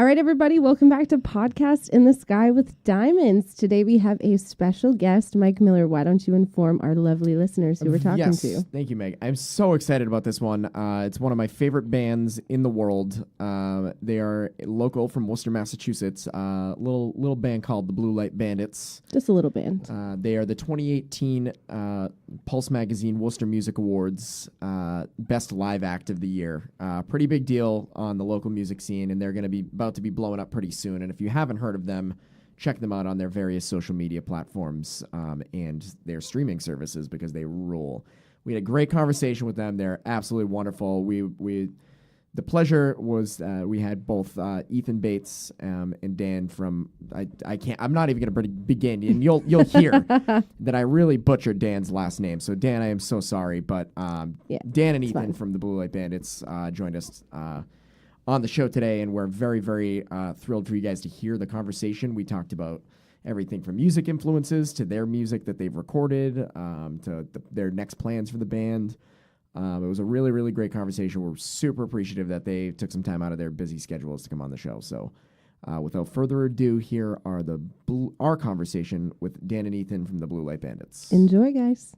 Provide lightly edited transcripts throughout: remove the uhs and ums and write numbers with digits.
All right, everybody, welcome back to Podcast in the Sky with Diamonds. Today we have a special guest, Mike Miller. Why don't you inform our lovely listeners who we're talking to? Thank you, Meg. I'm so excited about this one. It's one of my favorite bands in the world. They are local from Worcester, Massachusetts. Little band called the Light Bandits. Just a little band. They are the 2018 Pulse Magazine Worcester Music Awards Best Live Act of the Year. Pretty big deal on the local music scene, and they're going to be about to be blowing up pretty soon. And if you haven't heard of them, check them out on their various social media platforms and their streaming services because they rule. We had a great conversation with them. They're absolutely wonderful. The pleasure was we had both Ethan Bates and Dan from I'm not even going to begin, and you'll hear that I really butchered Dan's last name. So Dan, I am so sorry, but Dan and Ethan from the Blue Light Bandits joined us on the show today, and we're very, very thrilled for you guys to hear the conversation. We talked about everything from music influences to their music that they've recorded to their next plans for the band. It was a really, really great conversation. We're super appreciative that they took some time out of their busy schedules to come on the show. So without further ado, here are our conversation with Dan and Ethan from the Blue Light Bandits. Enjoy, guys.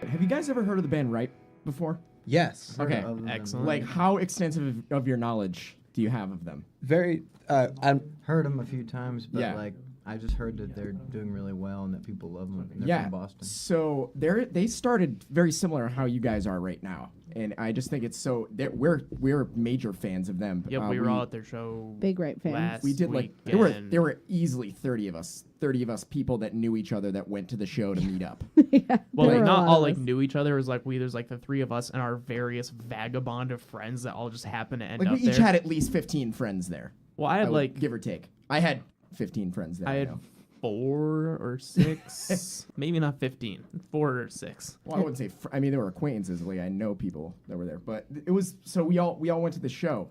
Have you guys ever heard of the band Rhode before? Yes. Okay. Excellent. Like, how extensive of your knowledge do you have of them? Very. I'm Heard them a few times, but Yeah. like I just heard that they're doing really well and that people love them. And they're Yeah. from Boston. So they started very similar to how you guys are right now, and I just think it's so we're major fans of them. Yep, we were all at their show. Big Right fans. Last We did weekend. there were easily 30 of us people that knew each other that went to the show to meet up. Yeah, Well, there like, were a not lot all of like us. knew each other. It was like there's like the three of us and our various vagabond of friends that all just happened to end Like up we each there. had at least 15 friends there. Well, I had like give or take. I had 15 friends there. I had know. 4 or 6, maybe not 15, 4 or 6. Well, I wouldn't say. I mean, there were acquaintances. Like I know people that were there, but it was so we all went to the show.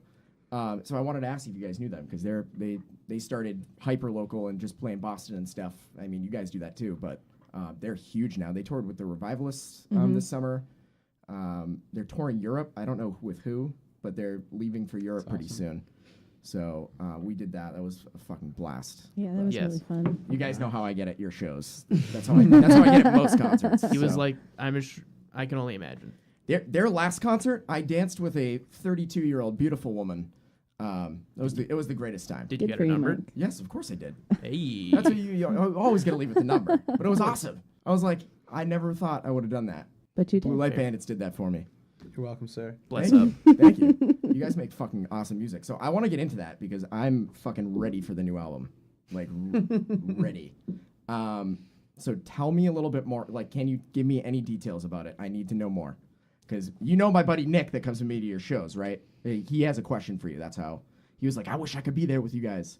So I wanted to ask if you guys knew them because they started hyper local and just playing Boston and stuff. I mean, you guys do that too, but they're huge now. They toured with the Revivalists this summer. They're touring Europe. I don't know with who, but they're leaving for Europe pretty soon. So we did that. That was a fucking blast. Yeah, that was Yes. really fun. You guys know how I get at your shows. That's how I get at most concerts. He was so. like, I can only imagine. Their last concert, I danced with a 32-year-old beautiful woman. It was the greatest time. Did Good you get for her you, number? Mike. Yes, of course I did. Hey. That's what you always got to leave with the number. But it was awesome. I was like, I never thought I would have done that. But you did. Blue Light Bandits did that for me. You're welcome, sir. Bless Thank up. you. Thank you. You guys make fucking awesome music. So I want to get into that because I'm fucking ready for the new album. Like, ready. So tell me a little bit more. Like, can you give me any details about it? I need to know more. Because you know my buddy Nick that comes with me to your shows, right? He has a question for you. That's how. He was like, I wish I could be there with you guys.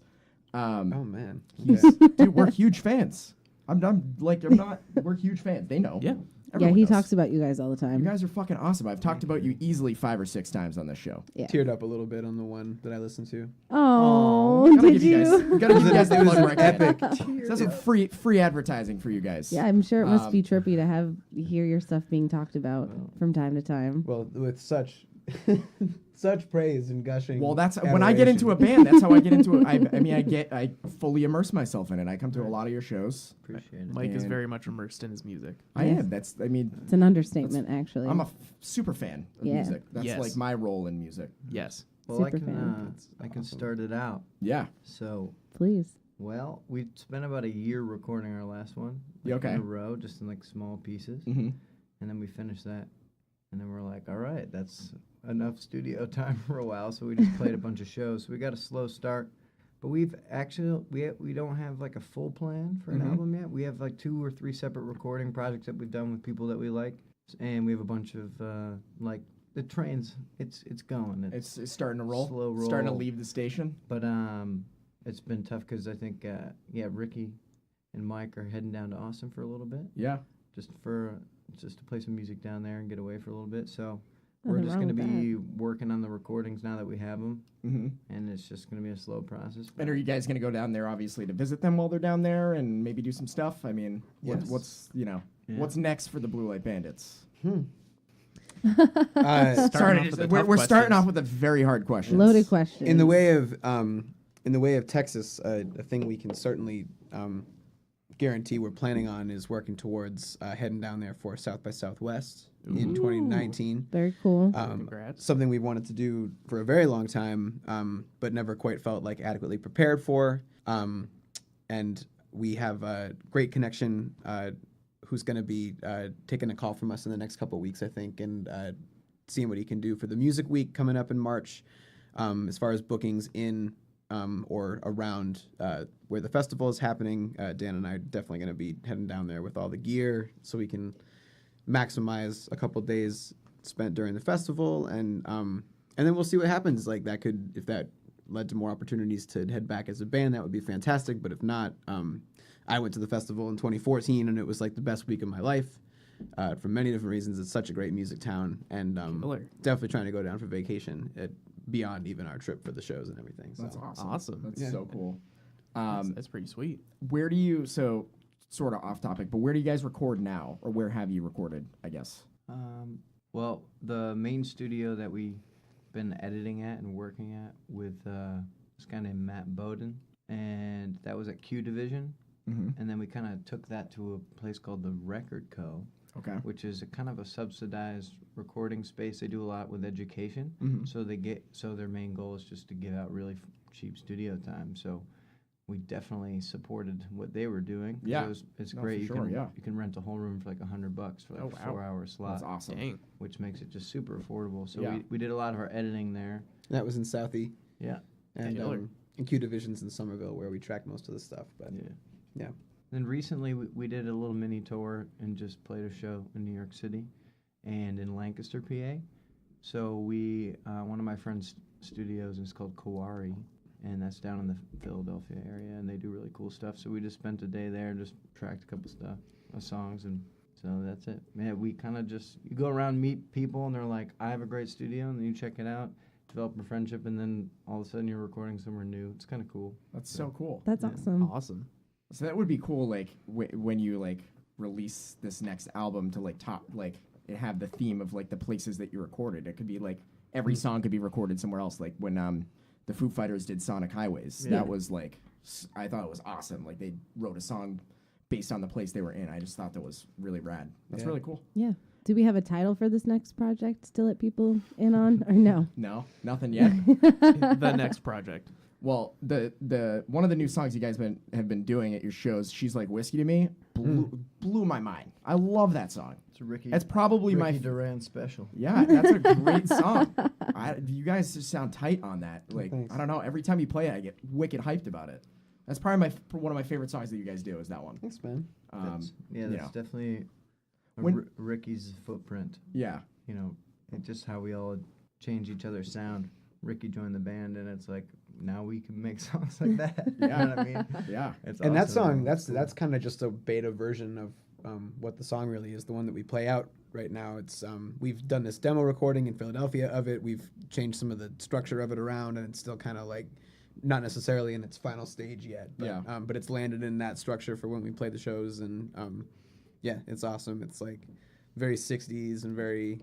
Oh man. Dude, we're huge fans. We're huge fans. They know. Yeah. Yeah, Everyone he knows. talks about you guys all the time. You guys are fucking awesome. I've talked about you easily 5 or 6 times on this show. Yeah. Teared up a little bit on the one that I listened to. Oh, Gotta did give you guys, you? gotta give you guys the It was plug where I can. epic. So that's some free advertising for you guys. Yeah, I'm sure it must be Um, trippy to hear your stuff being talked about from time to time. Well, with such such praise and gushing. Well, that's when I get into a band. That's how I get into it. I fully immerse myself in it. I come to a lot of your shows. Appreciate it. Mike is And- very much immersed in his music. I Yes. am. It's an understatement, actually. I'm a super fan of Yeah. music. That's Yes. like my role in music. Yes. Well, I Super can fan. I can start it out. Yeah. So, Please. well, we spent about a year recording our last one. Yeah, okay. In a row, just in like small pieces, Mm-hmm. and then we finished that, and then we're like, all right, that's enough studio time for a while. So we just played a bunch of shows. So we got a slow start, but we've actually we don't have like a full plan for an Mhm. album yet. We have like 2 or 3 separate recording projects that we've done with people that we like, and we have a bunch of like the trains. It's going. It's starting to roll. Slow roll. Starting to leave the station. But it's been tough because I think Ricky and Mike are heading down to Austin for a little bit, Yeah. just to play some music down there and get away for a little bit. So we're Nothing just wrong going to with be working on the recordings now that we have them, Mm-hmm. and it's just going to be a slow process. And are you guys going to go down there, obviously, to visit them while they're down there and maybe do some stuff? I mean, Yes. what's Yeah. what's next for the Blue Light Bandits? Starting off with the We're tough starting questions. off with a very hard question. Loaded question. In the way of Texas, a thing we can certainly guarantee we're planning on is working towards heading down there for South by Southwest in 2019. Very cool. Congrats. Something we've wanted to do for a very long time, but never quite felt like adequately prepared for. And we have a great connection who's going to be taking a call from us in the next couple of weeks, I think, and seeing what he can do for the Music Week coming up in March. As far as bookings in or around where the festival is happening, Dan and I are definitely going to be heading down there with all the gear so we can maximize a couple days spent during the festival, and then we'll see what happens. Like that could, if that led to more opportunities to head back as a band, that would be fantastic. But if not, I went to the festival in 2014 and it was like the best week of my life for many different reasons. It's such a great music town, and Killer. definitely trying to go down for vacation beyond even our trip for the shows and everything. So. That's awesome. Awesome. That's so cool. That's pretty sweet. Where do you, so sort of off topic, but where do you guys record now? Or where have you recorded, I guess? Well, the main studio that we've been editing at and working at with this guy named Matt Bowden, and that was at Q Division. Mm-hmm. And then we kind of took that to a place called the Record Co., Okay. which is a kind of a subsidized recording space. They do a lot with education, Mhm. so their main goal is just to give out really cheap studio time. So we definitely supported what they were doing. 'Cause Yeah. it's No, great. for You sure, can yeah. you can rent a whole room for like $100 for like Oh, a wow. 4-hour slot. That's awesome. Dang. Which makes it just super affordable. So Yeah. we did a lot of our editing there. That was in Southie. Yeah. And Killer. in Q Divisions in Somerville, where we track most of the stuff. But yeah. Then recently we did a little mini tour and just played a show in New York City and in Lancaster, PA. So we one of my friend's studios is called Kawari, and that's down in the Philadelphia area, and they do really cool stuff. So we just spent a day there and just tracked a couple songs, and so that's it. Man, we kind of just, you go around, meet people, and they're like, I have a great studio, and then you check it out, develop a friendship, and then all of a sudden you're recording somewhere new. It's kind of cool. That's so cool. That's Yeah. awesome. Awesome. So that would be cool, like, when you, like, release this next album to, like, it have the theme of, like, the places that you recorded. It could be, like, every song could be recorded somewhere else. Like, when the Foo Fighters did Sonic Highways, Yeah. that was, like, I thought it was awesome. Like, they wrote a song based on the place they were in. I just thought that was really rad. That's Yeah. really cool. Yeah. Do we have a title for this next project to let people in on, or no? No, nothing yet. The next project. Well, the one of the new songs you guys have been doing at your shows, She's Like Whiskey to Me, blew my mind. I love that song. It's a Ricky. That's probably my Duran special. yeah. That's a great song. You guys just sound tight on that. Like Thanks. I don't know. Every time you play it, I get wicked hyped about it. That's probably one of my favorite songs that you guys do is that one. Thanks, man. That's you know. definitely When- Ricky's footprint. Yeah. You know, it's just how we all change each other's sound. Ricky joined the band, and it's like now we can make songs like that. You know what I mean? Yeah. It's And that awesome. song, that's kind of just a beta version of what the song really is. The one that we play out right now. It's we've done this demo recording in Philadelphia of it. We've changed some of the structure of it around, and it's still kind of like not necessarily in its final stage yet. But, Yeah. But it's landed in that structure for when we play the shows, and yeah, it's awesome. It's like very 60s and very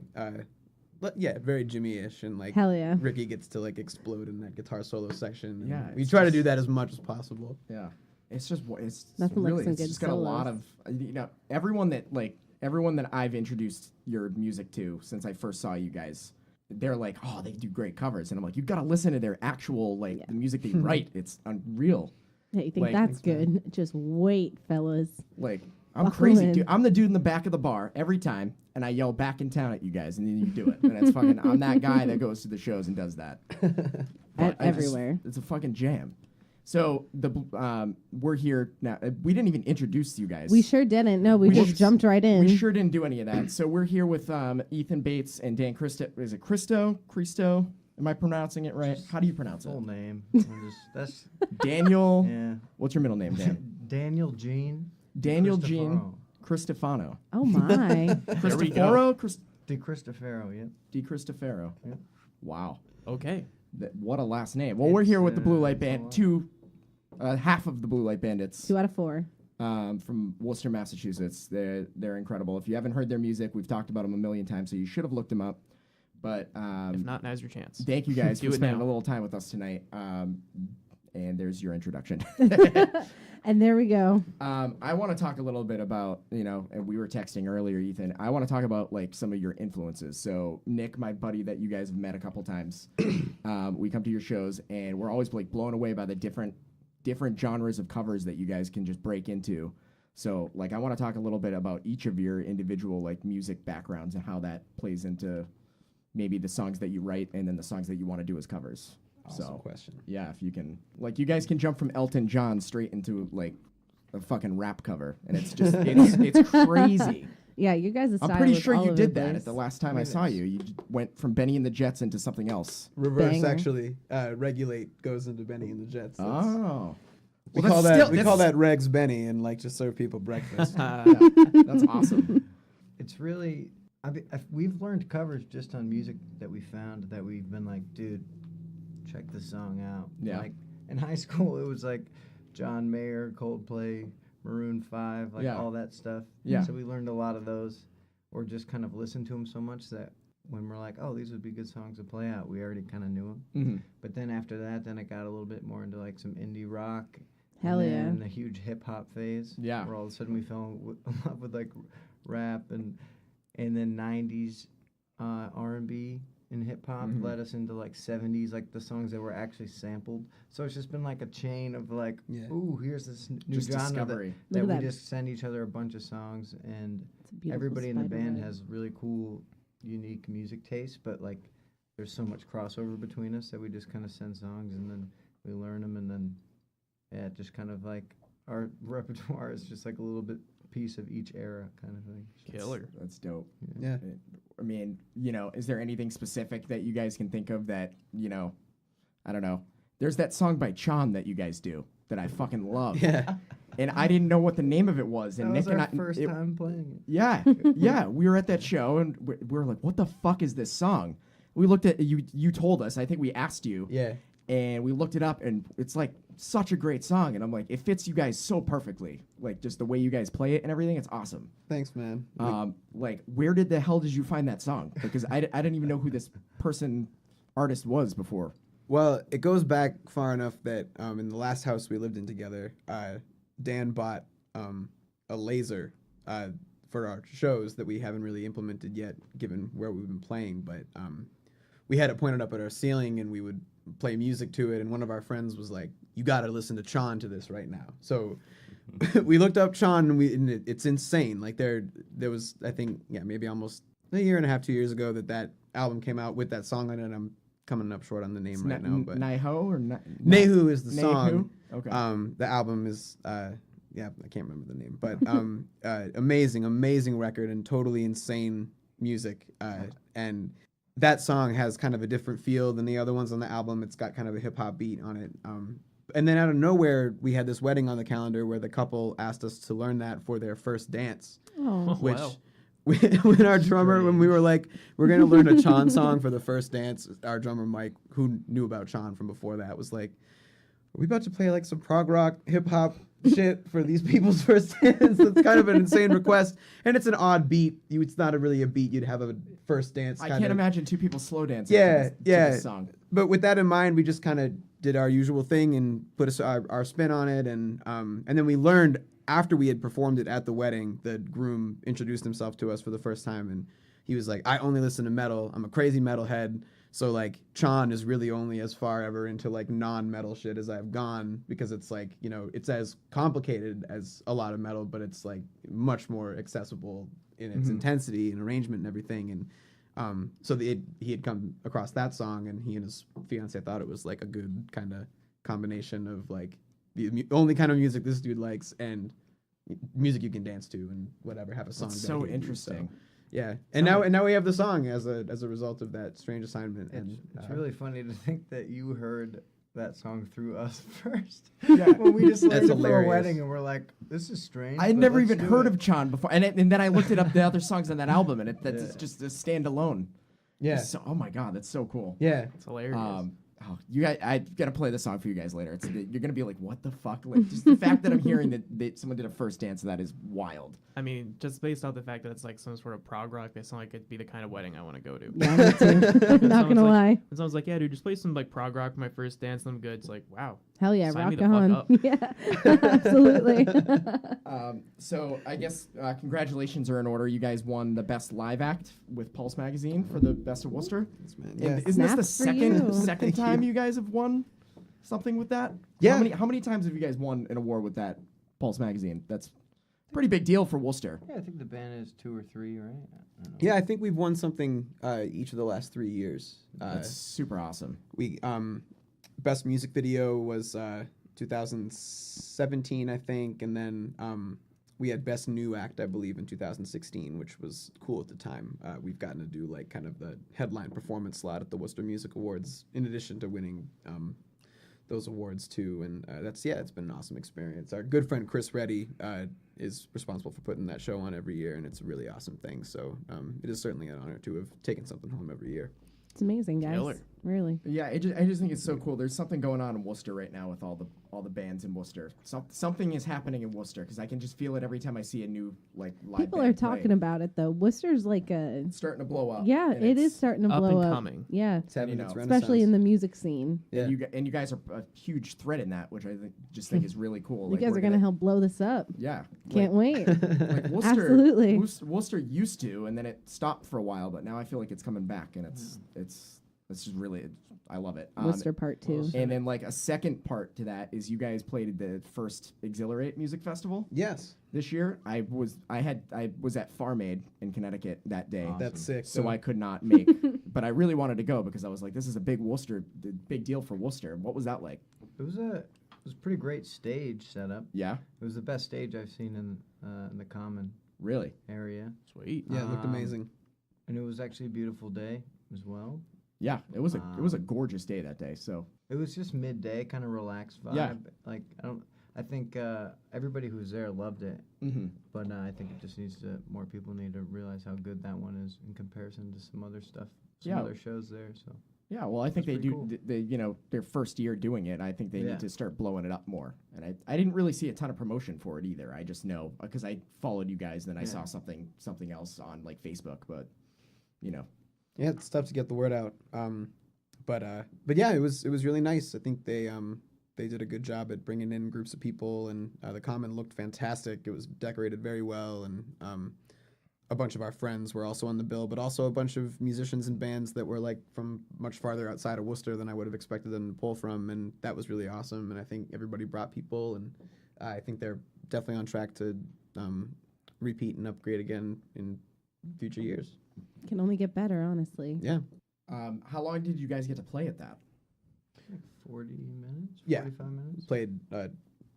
very Jimmy-ish, and like Hell yeah. Ricky gets to like explode in that guitar solo section. and Yeah, we it's try to just- do that as much as possible. Yeah. It's just Nothing like really some it's good just got a lot solos. of everyone that I've introduced your music to since I first saw you guys, they're like, oh, they do great covers, and I'm like, you got to listen to their actual the music they write. It's unreal. Hey, you think Like- that's good? Just wait, fellas. Like I'm Buckle crazy, in. dude. I'm the dude in the back of the bar every time, and I yell back in town at you guys, and then you do it. And it's fucking. I'm that guy that goes to the shows and does that. But I just- Everywhere. it's a fucking jam. So we're here now. We didn't even introduce you guys. We sure didn't. No, we We just sh- jumped right in. We sure didn't do any of that. So we're here with Ethan Bates and Dan Christo. Is it Christo? Am I pronouncing it right? How do you pronounce it? Full name. That's Daniel. yeah. What's your middle name, Dan? Daniel Jean. Daniel Jean Cristoforo. Cristofano. Oh my. There we go. Cristoforo? DeCristofaro, yeah. DeCristofaro. Yeah. Wow. Okay. What a last name. Well, we're here with the Blue Light it's a Band. lot. Half of the Blue Light Bandits. 2 out of 4. From Worcester, Massachusetts. They're incredible. If you haven't heard their music, we've talked about them a million times, so you should have looked them up. But If not, now's your chance. thank you guys Do for it spending now. a little time with us tonight. And there's your introduction. And there we go. I want to talk a little bit about, and we were texting earlier, Ethan. I want to talk about like some of your influences. So Nick, my buddy that you guys have met a couple times, we come to your shows and we're always like blown away by the different genres of covers that you guys can just break into. So like I want to talk a little bit about each of your individual like music backgrounds and how that plays into maybe the songs that you write and then the songs that you want to do as covers. Awesome question. Yeah, if you can, like, you guys can jump from Elton John straight into like a fucking rap cover, and it's just it's crazy. Yeah, you guys' style I'm pretty is sure all you over did the that place. at the last time I saw you. You went from Benny and the Jets into something else. Reverse Banger. actually. Regulate goes into Benny and the Jets. That's- Oh, We Well, call that's that still- we call that's- that Regs Benny and like just serve people breakfast. that's awesome. It's really, we've learned covers just on music that we found that we've been like, dude, check this song out. Yeah. Like in high school, it was like John Mayer, Coldplay, Maroon 5, like Yeah. all that stuff. Yeah. So we learned a lot of those, or just kind of listened to them so much that when we're like, oh, these would be good songs to play out, we already kind of knew them. Mm-hmm. But then after that, then it got a little bit more into like some indie rock. Hell and yeah. then the huge hip hop phase. Yeah. Where all of a sudden we fell in love with like rap and then 90s R&B and hip hop Mhm. led us into like 70s, like the songs that were actually sampled. So it's just been like a chain of like, Yeah. ooh, here's this new Just genre discovery. that Look we at that. just send each other a bunch of songs, and It's a beautiful everybody in the spider band web. has really cool, unique music taste, but like there's so much crossover between us that we just kind of send songs and then we learn them, and then yeah, it just kind of like our repertoire is just like a little bit piece of each era kind of thing. Killer. That's dope. Yeah. I mean, is there anything specific that you guys can think of that, I don't know. There's that song by Chan that you guys do that I fucking love. Yeah. And I didn't know what the name of it was. And That was Nick our and I, first it- time playing it. Yeah, yeah. We were at that show and we were like, "What the fuck is this song?" We looked at you. You told us. I think we asked you. Yeah. And we looked it up, and it's like such a great song. And I'm like, it fits you guys so perfectly. Like just the way you guys play it and everything. It's awesome. Thanks, man. Like, where did the hell did you find that song? Because I didn't even know who this artist was before. Well, it goes back far enough that in the last house we lived in together, Dan bought a laser for our shows that we haven't really implemented yet, given where we've been playing. But we had it pointed up at our ceiling, and we would play music to it. And one of our friends was like, "You got to listen to Chan to this right now." So we looked up Chan, and it's insane. Like there was, I think, maybe almost a year and a half, 2 years ago that album came out with that song on it. I'm coming up short on the name It's right now, but Naiho or Nehu is the Nehu? song. Okay. The album is I can't remember the name, but amazing record and totally insane music. And that song has kind of a different feel than the other ones on the album. It's got kind of a hip hop beat on it. And then out of nowhere, we had this wedding on the calendar where the couple asked us to learn that for their first dance, Oh. which. Wow. When our drummer, when we were like, we're going to learn a Chan song for the first dance, our drummer, Mike, who knew about Chan from before that, was like, are we about to play like some prog rock, hip hop shit for these people's first dance? That's kind of an insane request. And it's an odd beat. It's not really a beat you'd have a first dance. I kind can't of. imagine two people slow dancing. Yeah, to yeah. this song. But with that in mind, we just kind of did our usual thing and put our spin on it. And then we learned after we had performed it at the wedding, the groom introduced himself to us for the first time. And he was like, I only listen to metal. I'm a crazy metalhead. So like Chan is really only as far ever into like non-metal shit as I've gone, because it's like, it's as complicated as a lot of metal, but it's like much more accessible in its intensity and arrangement and everything. And so he had come across that song, and he and his fiance thought it was like a good kind of combination of like the only kind of music this dude likes and music you can dance to and whatever, have a song. That's so dedicated to. interesting. So, yeah, and now we have the song as a result of that strange assignment. And It's really funny to think that you heard that song through us first. Yeah. When we just That's landed for a hilarious. wedding and we're like, this is strange. I had but never let's even do heard it. of Chan before, and then I looked it up the other songs on that album, and that's Yeah. just a standalone. Yeah. So, oh my god, that's so cool. Yeah. It's hilarious. You guys, I gotta play this song for you guys later. You're gonna be like, what the fuck? Like, just the fact that I'm hearing that someone did a first dance of that is wild. I mean, just based off the fact that it's like some sort of prog rock, they sound like it'd be the kind of wedding I want to go to. Yeah, me too. Not gonna lie. And someone's like, yeah, dude, just play some like prog rock for my first dance. And I'm good. It's like, wow. Hell yeah, Sign rock me the fuck on. up. Yeah, absolutely. So I guess congratulations are in order. You guys won the best live act with Pulse Magazine for the Best of Worcester. Yeah. And isn't this the Snaps for you. second time you guys have won something with that? Yeah. How many times have you guys won an award with that Pulse Magazine? That's a pretty big deal for Worcester. Yeah, I think the band is 2 or 3, right? I don't know. Yeah, I think we've won something each of the last 3 years. That's super awesome. We best music video was 2017, I think, and then we had best new act, I believe, in 2016, which was cool at the time. We've gotten to do like kind of the headline performance slot at the Worcester Music Awards, in addition to winning those awards too, and it's been an awesome experience. Our good friend Chris Reddy is responsible for putting that show on every year, and it's a really awesome thing. So it is certainly an honor to have taken something home every year. It's amazing, guys. Killer. Really. Yeah, I just think it's so cool. There's something going on in Worcester right now with all the bands in Worcester. Something is happening in Worcester because I can just feel it every time I see a new like live People band are talking about it though. Worcester's like a It's starting to blow up. yeah, and it is it's- starting to up blow and up. coming. Yeah, It's having You its know, especially in renaissance. the music scene. Yeah. And you guys are a huge thread in that, which I think is really cool. You Like, guys we're are gonna help blow this up. Yeah, Can't wait. Like Worcester, Absolutely. Worcester used to, and then it stopped for a while, but now I feel like it's coming back, and it's just really, I love it. Worcester Part 2. And then like a second part to that is you guys played at the first Exhilarate Music Festival Yes, this year. I was at Farm Aid in Connecticut that day. that's sick. So I could not make, but I really wanted to go because I was like, this is a big deal for Worcester. What was that like? It was a pretty great stage setup. Yeah, It was the best stage I've seen in the common really. area, Sweet. Yeah, it looked Um, amazing. and it was actually a beautiful day as well. Yeah, it was a gorgeous day that day. So It was just midday, kind of relaxed vibe. Yeah. Like I think everybody who was there loved it, but I think it just more people need to realize how good that one is in comparison to some other stuff, Yeah. other shows there. So yeah, well, I think they That's do. pretty cool. They their first year doing it. I think they Yeah. need to start blowing it up more. And I didn't really see a ton of promotion for it either. I just know because I followed you guys, then I saw something else on like Facebook. But you know, Yeah, it's tough to get the word out. But yeah, it was really nice. I think they did a good job at bringing in groups of people, and the common looked fantastic. It was decorated very well, and a bunch of our friends were also on the bill, but also a bunch of musicians and bands that were like from much farther outside of Worcester than I would have expected them to pull from, and that was really awesome. And I think everybody brought people, and I think they're definitely on track to repeat and upgrade again in future years. Can only get better, honestly. Yeah. how long did you guys get to play at that? like 40 minutes, Yeah. 45 minutes. Played a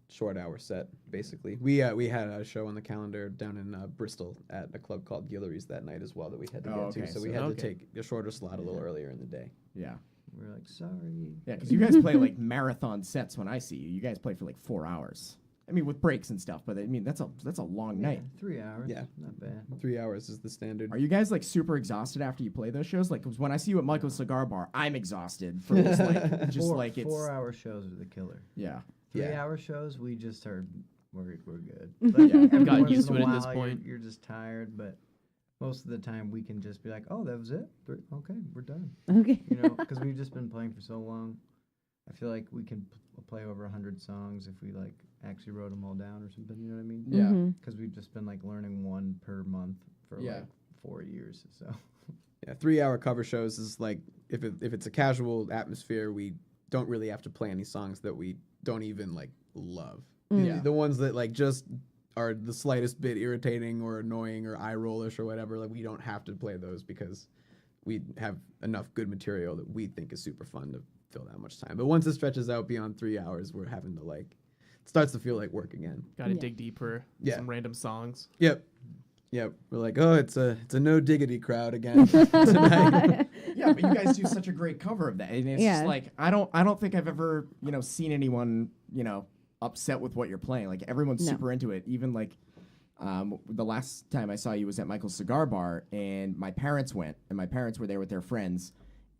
short hour set, basically. We had a show on the calendar down in Bristol at a club called Guillory's that night as well that we had to Oh, get okay, to. So we so- had Okay. to take a shorter slot a little earlier in the day. Yeah, We were like, sorry. yeah, because you guys play like marathon sets when I see you. You guys play for like 4 hours. I mean, with breaks and stuff, but I mean that's a long night. 3 hours. Yeah. Not bad. 3 hours is the standard. Are you guys like super exhausted after you play those shows? Like 'cause when I see you at Michael's Cigar Bar, I'm exhausted for this, like just like it's 4-hour shows are the killer. yeah. 3-hour shows, we just are we're good. Yeah. Every I've gotten once used in to a it at this while, point. You're just tired, but most of the time we can just be like, oh, that was it. Okay, we're done. Okay. You know, because we've just been playing for so long. I feel like we can play over 100 songs if we like actually wrote them all down or something. You know what I mean? Yeah. Mhm. Because we've just been like learning one per month for Yeah. like 4 years. So Yeah, 3-hour cover shows is like if it's a casual atmosphere, we don't really have to play any songs that we don't even like love. Yeah. The ones that like just are the slightest bit irritating or annoying or eye rollish or whatever, like we don't have to play those because we have enough good material that we think is super fun to fill that much time. But once it stretches out beyond 3 hours, we're having to like it starts to feel like work again. Got to Yeah. dig deeper. Yeah. Some random songs. Yep. Yep. We're like, oh, it's a no diggity crowd again tonight. Yeah, but you guys do such a great cover of that, and it's Yeah. just like I don't think I've ever seen anyone upset with what you're playing. Like everyone's No. super into it. Even like the last time I saw you was at Michael's Cigar Bar, and my parents went, and my parents were there with their friends,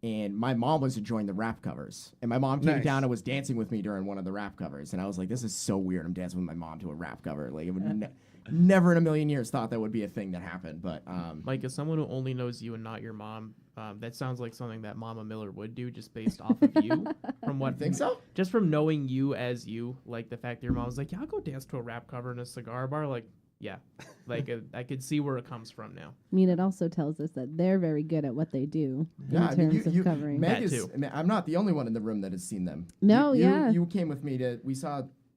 and my mom was enjoying the rap covers, and my mom came Nice. down and was dancing with me during one of the rap covers, and I was like, this is so weird. I'm dancing with my mom to a rap cover. Like it would never in a million years thought that would be a thing that happened, but Mike, as someone who only knows you and not your mom, that sounds like something that Mama Miller would do just based off of you. From what think so? Just from knowing you as you, like the fact that your mom was like, yeah, I'll go dance to a rap cover in a cigar bar. Like, yeah, like I could see where it comes from now. I mean, it also tells us that they're very good at what they do Yeah, in terms of covering. Meg That is, too. I'm not the only one in the room that has seen them. No, you, yeah. You came with me to.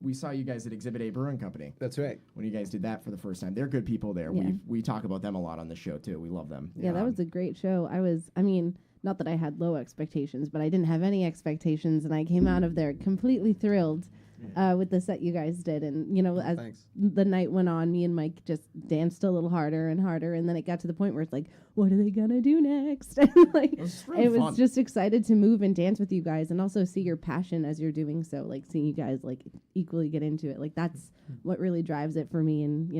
We saw you guys at Exhibit A Brewing Company That's right. when you guys did that for the first time. They're good people there. Yeah. We talk about them a lot on the show too. We love them. Yeah, that was a great show. I mean, not that I had low expectations, but I didn't have any expectations, and I came out of there completely thrilled with the set you guys did. And, as Thanks. the night went on, me and Mike just danced a little harder and harder, and then it got to the point where it's like, what are they gonna do next? And like, It was really it was fun. just excited to move and dance with you guys, and also see your passion as you're doing so. Like seeing you guys like equally get into it, like that's what really drives it for me. And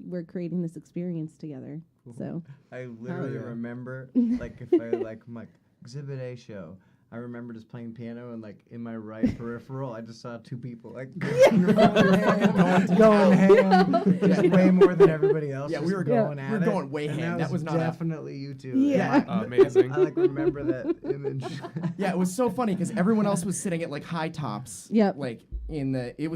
we're creating this experience together. So I literally yeah. remember, like, if I like my Exhibit A show, I remember just playing piano and like in my right peripheral, I just saw two people like going ham, just way more than everybody else. Yeah, just we were going at we were it. going way And ham. That was not a- definitely you two. Yeah. Amazing. I like remember that image. Yeah, it was so funny because everyone else was sitting at like high tops. Yep. Like it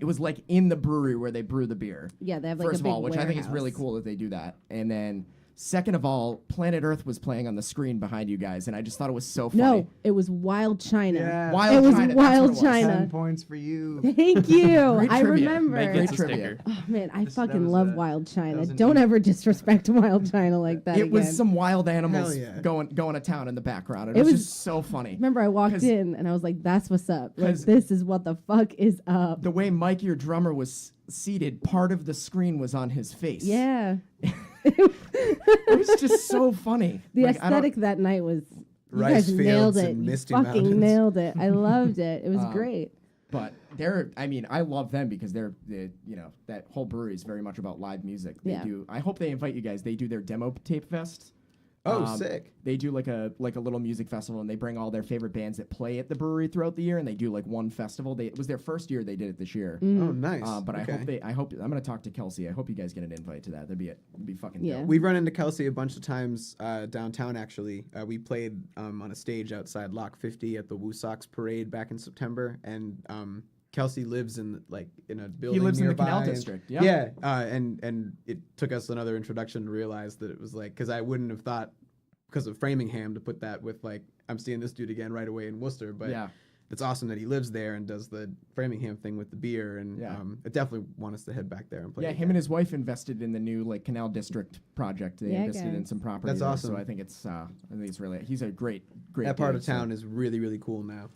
was like in the brewery where they brew the beer. yeah, they have like First a of big all, which I think is really warehouse. cool that they do that. And then second of all, Planet Earth was playing on the screen behind you guys, and I just thought it was so funny. No, it was Wild China. Yeah. Wild it was China, that's Wild what it was. China. 10 points for you. Thank you. Great I trivia. remember. Meg Great gets a trivia. sticker. Oh man, I That fucking was love a- Wild that China. was an Don't easy- ever disrespect Wild China like that It again. was some wild animals Hell yeah. going to town in the background. It It was was- just so funny. Remember, I walked 'Cause- in and I was like, "That's what's up. Like, 'Cause- this is what the fuck is up." The way Mike, your drummer, was seated, part of the screen was on his face. Yeah, It was just so funny. the Like, I don't- aesthetic that night was. You Rice guys nailed fields it. and You misty fucking mountains. nailed it. I loved it. It was great. But I love them because they're that whole brewery is very much about live music. Yeah. I hope they invite you guys. They do their demo tape fest. Oh, sick. They do like a little music festival, and they bring all their favorite bands that play at the brewery throughout the year, and they do like one festival. It was their first year they did it this year. Oh, nice. But Okay. I hope I'm gonna talk to Kelsey. I hope you guys get an invite to that. It'd be fucking Yeah. dope. We've run into Kelsey a bunch of times downtown, actually. We played on a stage outside Lock 50 at the Woo Sox parade back in September, and Kelsey lives in a building lives in the nearby, Canal and- District, yep. Yeah, and it took us another introduction to realize that it was like, because I wouldn't have thought, because of Framingham, to put that with like, I'm seeing this dude again right away in Worcester, but Yeah. it's awesome that he lives there and does the Framingham thing with the beer, and Yeah. I definitely want us to head back there and play. Yeah, him and his wife invested in the new Canal District project. They Yeah, invested in guys. some property. That's there, awesome. So I think it's really he's a great that part dude, of town is really, really cool now.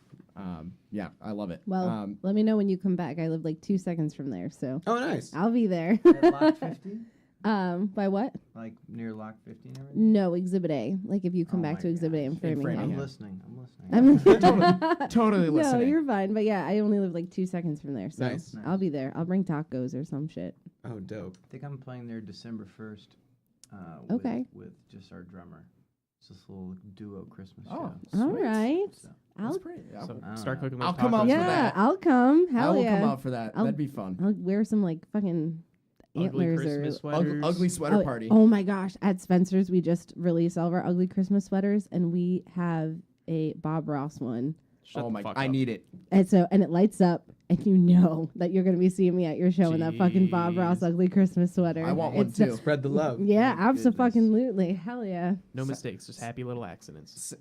yeah, I love it. Well, let me know when you come back. I live like 2 seconds from there, so Oh, nice. I'll be there. At Lock 50? By what? Like near Lock 50 and everything? No, Exhibit A. Like if you come Oh back my to Exhibit A in gosh. Framingham. I'm Yeah. listening. totally No, listening. you're fine. But yeah, I only live like 2 seconds from there, so Nice. I'll be there. I'll bring tacos or some shit. Oh, dope. I think I'm playing there December 1st. Okay. With just our drummer. It's this little duo Christmas Oh, show. All Sweet. right. So, I'll That's great. Yeah, So I start don't cooking. I'll those come out tacos. for yeah, that. I'll come. I Hell will yeah. come out for that. I'll- That'd be fun. I'll wear some like fucking Ugly antlers Christmas or sweaters. Ugly sweater oh, party. Oh my gosh! At Spencer's, we just released all of our ugly Christmas sweaters, and we have a Bob Ross one. Shut Oh the my! fuck I up. need it. And it lights up, and you know that you're gonna be seeing me at your show in that fucking Bob Ross Jeez. ugly Christmas sweater. I want one It's too. Spread the love. Yeah, My goodness. absolutely. Hell yeah. No mistakes, just happy little accidents.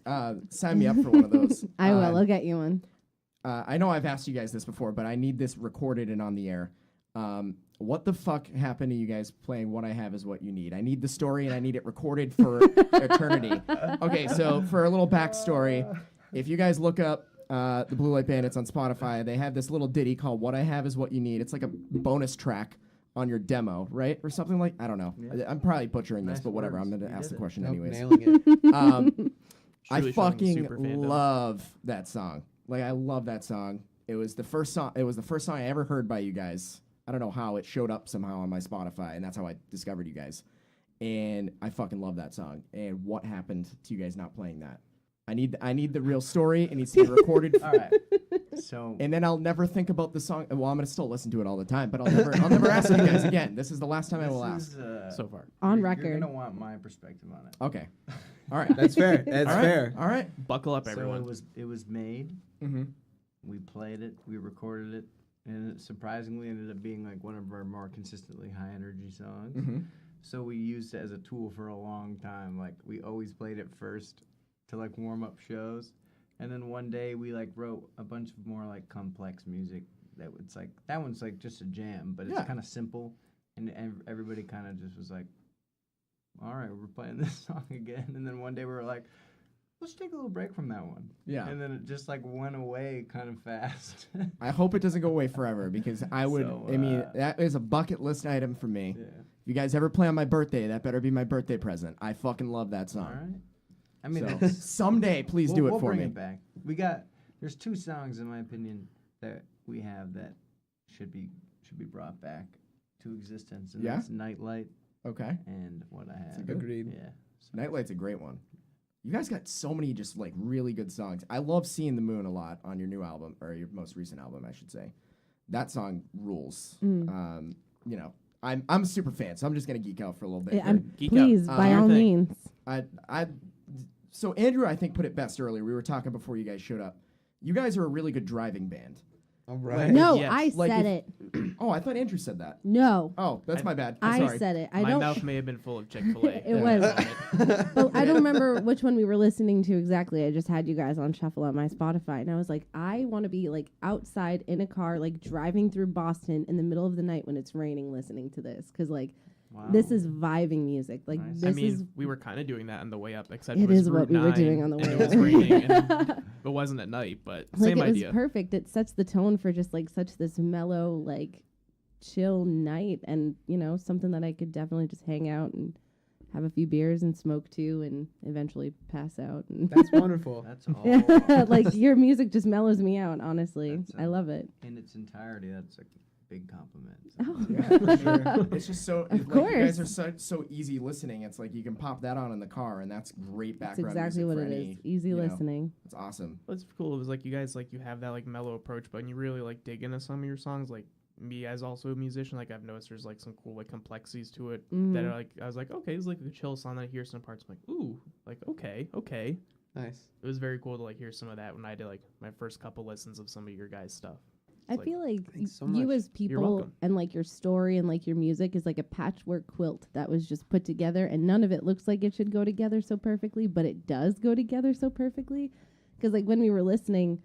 Sign me up for one of those. I will. I'll get you one. I know I've asked you guys this before, but I need this recorded and on the air. What the fuck happened to you guys playing What I Have Is What You Need? I need the story and I need it recorded for eternity. Okay, so for a little backstory, if you guys look up the Blue Light Bandits on Spotify, they have this little ditty called What I Have Is What You Need. It's like a bonus track on your demo, right? Or something like, I don't know. Yeah. I'm probably butchering this, Nice but whatever. words. I'm going You to ask did the it. question Nope, anyways. nailing it. I Truly showing fucking super fandom. love that song. Like, I love that song. It was the first song I ever heard by you guys. I don't know how it showed up somehow on my Spotify, and that's how I discovered you guys. And I fucking love that song. And what happened to you guys not playing that? I need the real story. It needs to be recorded. All right. So And then I'll never think about the song. Well, I'm gonna still listen to it all the time, but I'll never ask you guys again. This is the last time I will ask. So far. On You're record. gonna want my perspective on it. Okay. All right. That's fair. That's all right. fair. All right. Buckle up, So everyone. it was made. Mm-hmm. We played it. We recorded it, and it surprisingly ended up being like one of our more consistently high energy songs. Mm-hmm. So we used it as a tool for a long time. Like we always played it first to like warm up shows, and then one day we like wrote a bunch of more like complex music that was like that one's like just a jam, but it's Yeah. kind of simple, and everybody kind of just was like, all right, we're playing this song again, and then one day we were like, let's take a little break from that one. Yeah. And then it just like went away kind of fast. I hope it doesn't go away forever because I would. So, I mean, that is a bucket list item for me. Yeah. If you guys ever play on my birthday, that better be my birthday present. I fucking love that song. All right. I mean, So, it's- someday, please do it we'll for bring me. it back. There's 2 songs in my opinion that we have that should be brought back to existence, and Yeah? that's Nightlight Okay. and What I Have. Agreed. Yeah. So Nightlight's a great one. You guys got so many just like really good songs. I love Seeing the Moon a lot on your new album, or your most recent album, I should say. That song rules. Mm. You know, I'm a super fan, so I'm just gonna geek out for a little bit. Yeah, here. Geek please, out. by Do your all thing. means. So Andrew, I think, put it best earlier. We were talking before you guys showed up. You guys are a really good driving band. All right. No, Yes. I Like said if- it. Oh, I thought Andrew said that. No, Oh, that's I- my bad. I'm I sorry. said it. I My don't. mouth may have been full of Chick-fil-A. It was. But I don't remember which one we were listening to exactly. I just had you guys on shuffle on my Spotify, and I was like, I want to be like outside in a car, like driving through Boston in the middle of the night when it's raining, listening to this, because like wow. this is vibing music. Like Nice. this I mean, is. we were kind of doing that on the way up, except It it was is what Route we were 9, doing on the and way it was up. raining, and it wasn't at night, but Like same it was idea. perfect. It sets the tone for just like such this mellow, like chill night, and something that I could definitely just hang out and have a few beers and smoke to, and eventually pass out. And That's wonderful. That's all like your music just mellows me out. Honestly, That's, I love it. in its entirety. That's a big compliment. Oh. Yeah, for sure. It's just so Of like, you guys course. are so easy listening. It's like you can pop that on in the car, and that's great That's background exactly music what for it any, is. Easy you know, listening. It's awesome. What's cool is like you guys you have that like mellow approach, but when you really like dig into some of your songs, like me as also a musician, like I've noticed there's like some cool like complexities to it that Mhm. are like I was like, okay, it's like a chill song. Then I hear some parts, I'm like, ooh, like okay. Nice. It was very cool to like hear some of that when I did like my first couple listens of some of your guys' stuff. I It's feel like Thanks so you much. as people welcome. and like your story and like your music is like a patchwork quilt that was just put together, and none of it looks like it should go together so perfectly, but it does go together so perfectly. Because like when we were listening,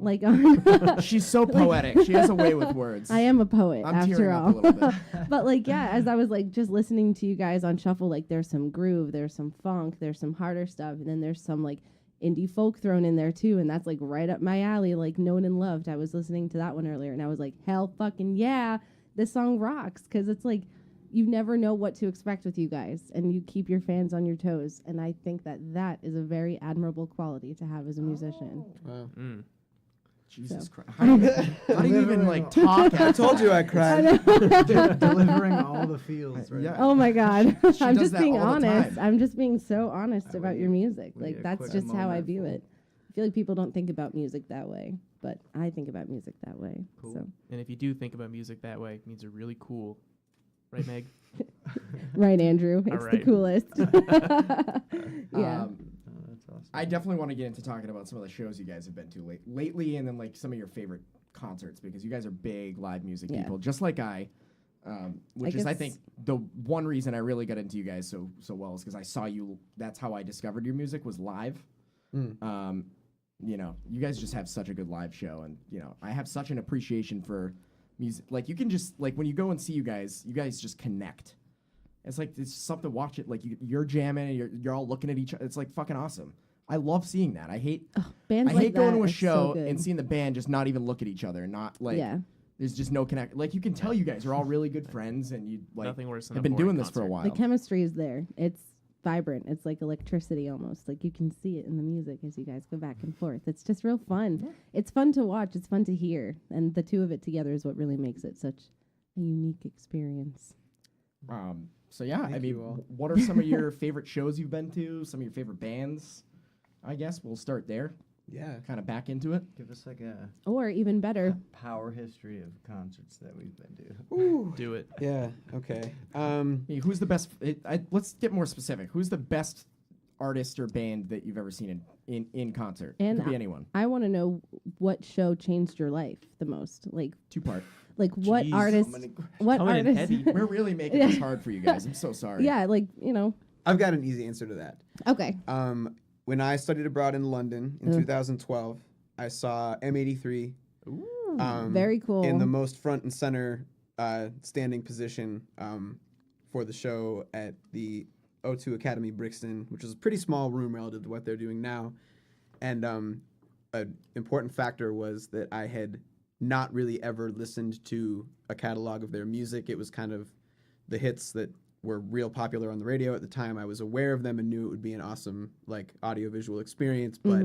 like on She's so poetic. She has a way with words. I am a poet I'm after tearing all. up a little bit. But like as I was like just listening to you guys on shuffle, like there's some groove, there's some funk, there's some harder stuff, and then there's some like indie folk thrown in there too, and that's like right up my alley, like Known and Loved. I was listening to that one earlier, and I was like, hell fucking yeah, this song rocks, because it's like you never know what to expect with you guys, and you keep your fans on your toes, and I think that is a very admirable quality to have as a musician. Wow. Mm. Jesus So. Christ. How do you even like talk? I told you I cried. Delivering all the feels. Right? Yeah. Oh my God. She I'm does just that being all the honest. time. I'm just being so honest Yeah, about we your need- music. we need Like a that's quick just how I moment view for- it. I feel like people don't think about music that way, but I think about music that way. Cool. So And if you do think about music that way, it means you're really cool, right, Meg? right, Andrew. All It's the right. coolest. Yeah. Oh, that's awesome. I definitely want to get into talking about some of the shows you guys have been to lately, and then like some of your favorite concerts, because you guys are big live music Yeah. people, just like which is I guess- think the one reason I really got into you guys so well is because I saw you. That's how I discovered your music was live. Mm. You know, you guys just have such a good live show, and you know, I have such an appreciation for music. Like you can just like when you go and see you guys just connect. It's like it's something to watch it. Like you're jamming, and you're all looking at each other. It's like fucking awesome. I love seeing that. I hate Bands I like hate going that to a are show so good. and seeing the band just not even look at each other, not like yeah. There's just no connect. Like you can tell you guys are all really good friends, and you like Nothing worse than have a been boring doing this for a concert. while. The chemistry is there. It's vibrant. It's like electricity almost. Like you can see it in the music as you guys go back and forth. It's just real fun. It's fun to watch. It's fun to hear. And the two of it together is what really makes it such a unique experience. So yeah, Thank you all. what are some of your favorite shows you've been to? Some of your favorite bands? I guess we'll start there. Yeah. Kind of back into it. Give us like a Or even better, power history of concerts that we've been to. Do it. Yeah. Okay. Hey, who's the best? Let's get more specific. Who's the best artist or band that you've ever seen in concert? And Could be anyone. I want to know what show changed your life the most. Like 2-part. what Jeez, artist? What Coming in artist? heavy. We're really making this hard for you guys. I'm so sorry. Yeah, like I've got an easy answer to that. Okay. When I studied abroad in London in 2012, I saw M83 Very cool. in the most front and center standing position for the show at the O2 Academy Brixton, which is a pretty small room relative to what they're doing now. And an important factor was that I had not really ever listened to a catalog of their music. It was kind of the hits that were real popular on the radio at the time. I was aware of them and knew it would be an awesome like audiovisual experience, but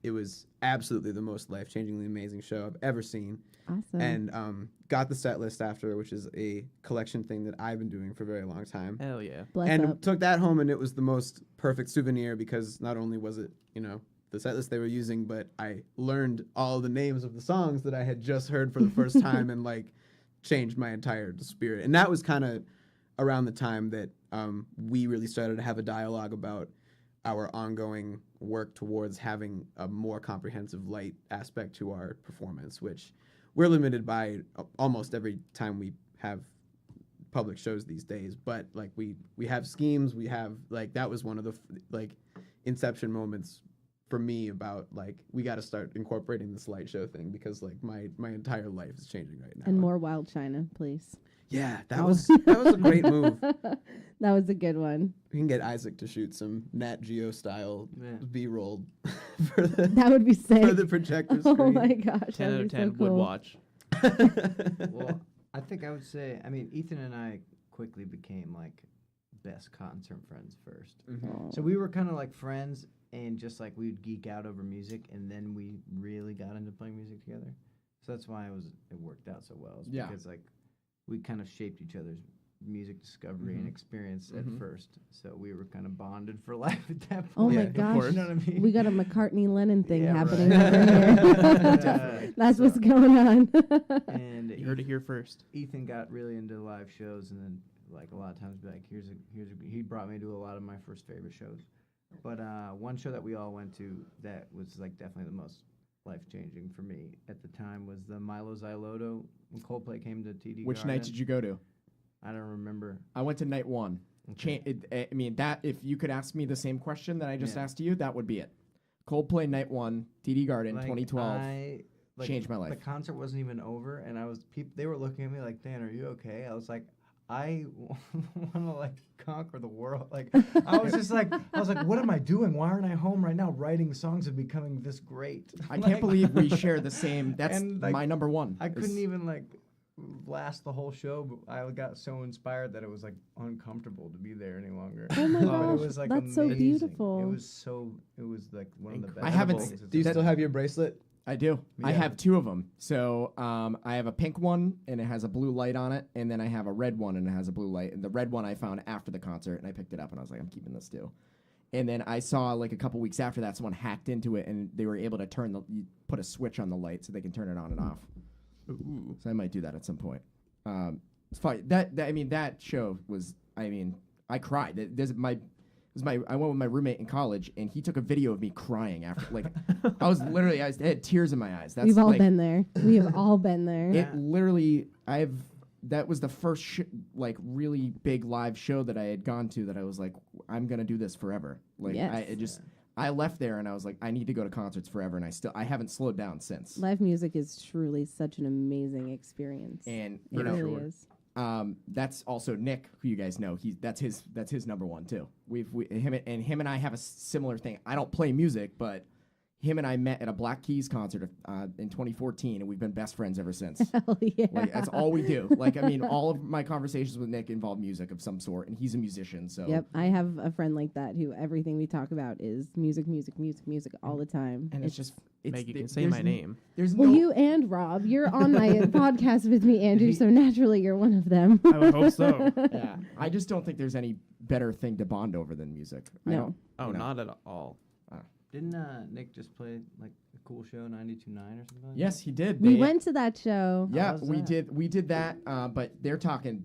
it was absolutely the most life-changingly amazing show I've ever seen. Awesome. And got the set list after, which is a collection thing that I've been doing for a very long time. Hell yeah. Bless And up. took that home, and it was the most perfect souvenir because not only was it, the set list they were using, but I learned all the names of the songs that I had just heard for the first time and like changed my entire spirit. And that was kind of around the time that we really started to have a dialogue about our ongoing work towards having a more comprehensive light aspect to our performance, which we're limited by almost every time we have public shows these days. But like we have schemes, we have like that was one of the like inception moments for me about like we got to start incorporating this light show thing because like my entire life is changing right now. And more Wild China, please. Yeah, that was a great move. That was a good one. We can get Isaac to shoot some Nat Geo style Yeah. B-roll for the That would be sick. for the projector screen. Oh my gosh. 10 out that'd of be 10 so cool. would watch. Well, I think I would say, I mean, Ethan and I quickly became like best concert friends first. Aw. So we were kind of like friends and just like we would geek out over music, and then we really got into playing music together. So that's why it worked out so well. Yeah. Because like we kind of shaped each other's music discovery and experience at first. So we were kind of bonded for life at that point. Oh my Yeah, of gosh. You know what I mean? We got a McCartney-Lennon thing Yeah, happening right. over here. That's what's going on. And You heard it here first. Ethan got really into live shows, and then like a lot of times be like, he brought me to a lot of my first favorite shows. But one show that we all went to that was like definitely the most life-changing for me at the time was the Milo Xyloto when Coldplay came to TD Which Garden. night did you go to? I don't remember. I went to night 1. Okay. I mean, that if you could ask me the same question that I just Yeah. asked you, that would be it. Coldplay night 1, TD Garden, Like, 2012. Changed my life. The concert wasn't even over, and they were looking at me like, Dan, are you okay? I was like, I want to like conquer the world. Like I was like, what am I doing? Why aren't I home right now writing songs and becoming this great? I can't believe we share the same. That's And, like, my number one. I couldn't even like last the whole show, but I got so inspired that it was like uncomfortable to be there any longer. Oh my But gosh, it was like that's so amazing. beautiful. It was like one of the best. I haven't things s- it's Do you That- still have your bracelet? I do. I Yeah. have 2 of them. So I have a pink one, and it has a blue light on it, and then I have a red one, and it has a blue light. And the red one I found after the concert, and I picked it up, and I was like, I'm keeping this too. And then I saw like a couple weeks after that, someone hacked into it, and they were able to you put a switch on the light so they can turn it on and off. Ooh. So I might do that at some point. It's fine. I mean, that show was. I mean, I cried. I went with my roommate in college, and he took a video of me crying after. Like, I had tears in my eyes. That's We've all like, been there. We have all been there. It literally. That was the first like really big live show that I had gone to that I was like, I'm gonna do this forever. Like, Yes. I left there and I was like, I need to go to concerts forever, and I haven't slowed down since. Live music is truly such an amazing experience. And it you know, really is. that's also Nick, who you guys know. That's his number one too. Him and I have a similar thing. I don't play music, but him and I met at a Black Keys concert in 2014, and we've been best friends ever since. Hell yeah. Like, that's all we do. Like, I mean, all of my conversations with Nick involve music of some sort, and he's a musician, so. Yep, I have a friend like that who everything we talk about is music all the time. And it's just. Meg, you can say my name. There's Well, no. you and Rob, you're on my podcast with me, Andrew, so naturally you're one of them. I would hope so. Yeah. I just don't think there's any better thing to bond over than music. I No. don't, Oh, you know. not at all. Didn't Nick just play like a cool show 92.9 or something? Like Yes, he did. We They- went to that show. Yeah, How was we that? did. We did that, but they're talking.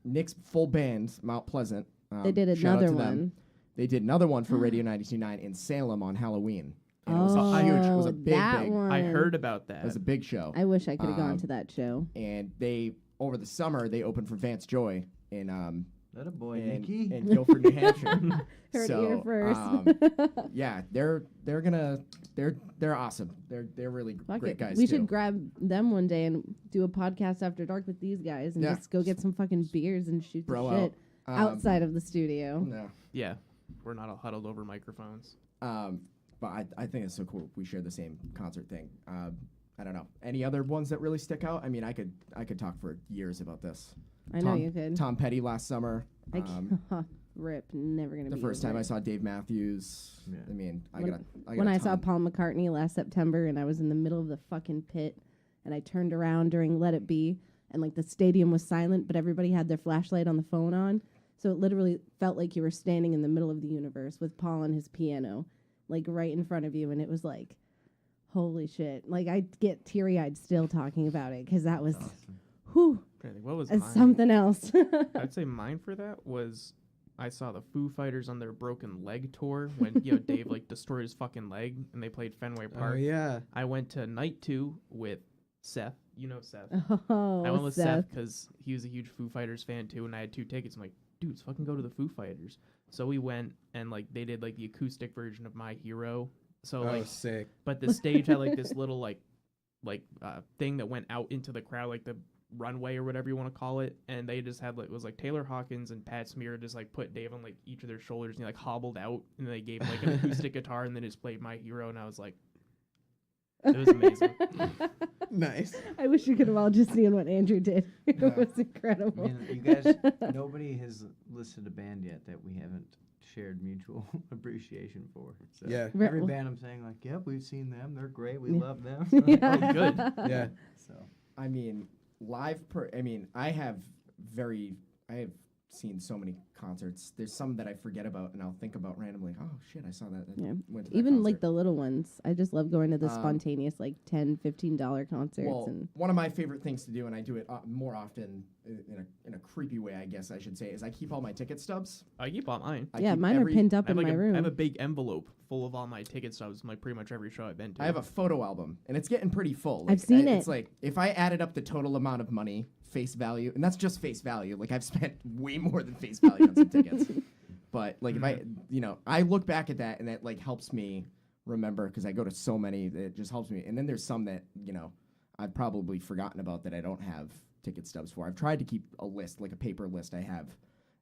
Nick's full band, Mount Pleasant. They did shout out another to them. one. They did another one for Radio 92.9 in Salem on Halloween. And it Oh, was huge. It was a big, that big. one. I heard about that. It was a big show. I wish I could have gone Um, to that show. And they over the summer they opened for Vance Joy in That a boy, Nicky. in Guilford, New Hampshire. Heard it so, here first. yeah, they're awesome. They're really Fuck great it. guys We too. should grab them one day and do a podcast after dark with these guys and Yeah. just go get some fucking beers and shoot the Bro shit out. outside of the studio. No. Yeah, we're not all huddled over microphones. But I think it's so cool. We share the same concert thing. I don't know. Any other ones that really stick out? I mean, I could talk for years about this. I know you could. Tom Petty last summer. I Rip, never gonna The be first over time I it. saw Dave Matthews. Yeah. I mean, I When- got When I saw Paul McCartney last September and I was in the middle of the fucking pit and I turned around during Let It Be and like the stadium was silent but everybody had their flashlight on the phone on. So it literally felt like you were standing in the middle of the universe with Paul on his piano, like right in front of you, and it was like, holy shit. Like I get teary-eyed still talking about it because that was, whew, I think what was it's mine? something else. I'd say mine for that was I saw the Foo Fighters on their Broken Leg tour when Dave like destroyed his fucking leg and they played Fenway Park. Oh yeah. I went to night 2 with Seth. You know Seth. Oh, I went with Seth. Seth because he was a huge Foo Fighters fan too, and I had 2 tickets. I'm like, dude, let's fucking go to the Foo Fighters. So we went, and like they did like the acoustic version of My Hero. So Oh, like, sick. but the stage had like this little like thing that went out into the crowd, like the runway or whatever you want to call it, and they just had like it was like Taylor Hawkins and Pat Smear just like put Dave on like each of their shoulders and he like hobbled out, and they gave him like an acoustic guitar and then just played My Hero, and I was like, it was amazing. Nice. I wish you could have all just seen what Andrew did. It Yeah. was I incredible. mean, you guys, nobody has listed a band yet that we haven't shared mutual appreciation for. So Yeah. Right, every well- Mm. band I'm saying like, yep, we've seen them. They're great. We Yeah. love them. Yeah. Oh, good. Yeah. So I mean, I have seen so many concerts. There's some that I forget about and I'll think about randomly. Oh shit, I saw that. I Yeah. went to that Even like concert. the little ones. I just love going to the Um, spontaneous like $10, $15 concerts. Well, And one of my favorite things to do, and I do it more often in a creepy way, I guess I should say, is I keep all my ticket stubs. I keep all mine. I yeah, keep mine every- are pinned I up have in like my I room. have a big envelope full of all my ticket stubs, like pretty much every show I've been to. I have a photo album, and it's getting pretty full. I've seen It's it. like if I added up the total amount of money, face value, and that's just face value. Like I've spent way more than face value on some tickets. But like if I look back at that, and that like helps me remember because I go to so many. It just helps me. And then there's some that I've probably forgotten about that I don't have ticket stubs for. I've tried to keep a list, like a paper list I have,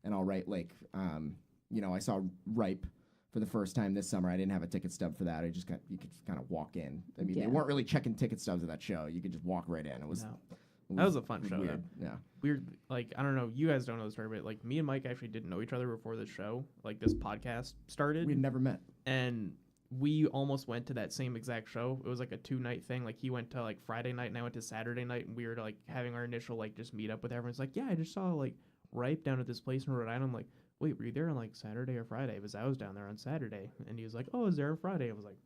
and I'll write like I saw Ripe for the first time this summer. I didn't have a ticket stub for that. You could just kind of walk in. I mean, Yeah. they weren't really checking ticket stubs at that show. You could just walk right in. It was. No. it That was a fun show, Weird. Yeah. Weird, like I don't know, you guys don't know the story, but like me and Mike actually didn't know each other before this show, like this podcast started, We'd never met. and we almost went to that same exact show. It was like a 2-night thing. Like he went to like Friday night and I went to Saturday night, and we were like having our initial like just meet up with everyone. It's like, yeah, I just saw like Ripe down at this place in Rhode Island. I'm like, wait, were you there on like Saturday or Friday? Because I was down there on Saturday, and he was like, oh, is there on Friday? I was like,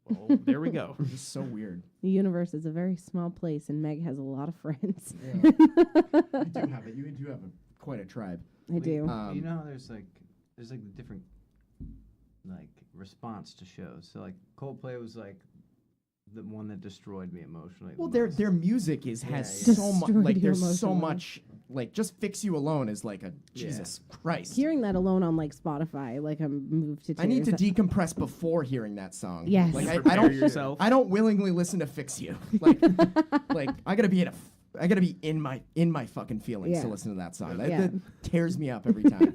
well, there we go. It's just so weird. the universe is a very small place, and Meg has a lot of friends. You do have it. You do have quite a tribe. I do. you Um, know how there's like the different like response to shows. So like Coldplay was like the one that destroyed me emotionally. Well, the their most. music Yeah, has yeah. so much. Destroyed Like you there's so emotionally. much. Like just Fix You Alone is like a Yeah. Jesus Christ. Hearing that alone on like Spotify, like I'm moved to tears. I need to decompress before hearing that song. Yes. Like I Prepare don't. yourself. I don't willingly listen to Fix You. Like I gotta be in my fucking feelings to Yeah. listen to that song. Yeah. That tears me up every time.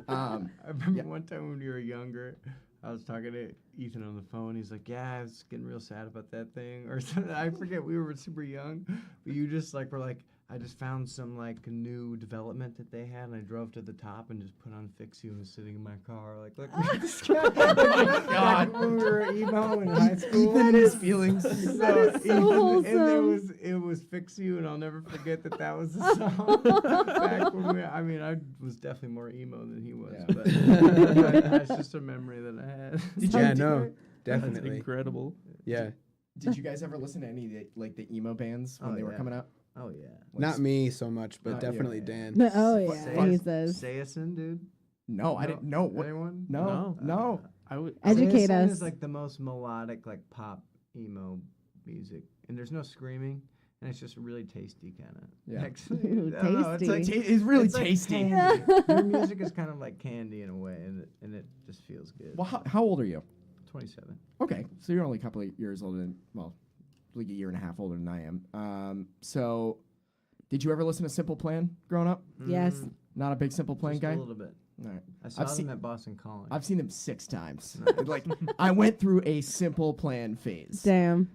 I remember Yeah. one time when you were younger, I was talking to Ethan on the phone. He's like, "Yeah, I was getting real sad about that thing," or something. I forget. We were super young, but you just like were like, I just found some like new development that they had, and I drove to the top and just put on "Fix You" and was sitting in my car like, look at this guy. God. Like when we were emo in high school. Ethan and his feelings. That is so wholesome. And it was "Fix You," and I'll never forget that was the song. Back when I was definitely more emo than he was, Yeah. but that's just a memory that I had. Yeah, no, That's definitely. incredible. Yeah. Did you guys ever listen to any of the emo bands when Oh, they were yeah. coming out? Oh yeah. Not me so much, but Yeah. definitely Dan. Oh yeah, he says. Sayison, dude. No, I didn't know. What? Anyone? No. I would. Educate Sayison us. is like the most melodic, like pop emo music, and there's no screaming, and it's just really tasty, kind of. Yeah. Ooh, It's like tasty. It's really it's like tasty. candy. Their music is kind of like candy in a way, and it just feels good. Well, how old are you? 27. Okay, so you're only a couple of years older than, well, like a year and a half older than I am. So, did you ever listen to Simple Plan growing up? Yes. Not a big Simple Plan Just guy? a little bit. All right. I saw I've them seen- at Boston College. I've seen them 6 times. Like, I went through a Simple Plan phase. Damn.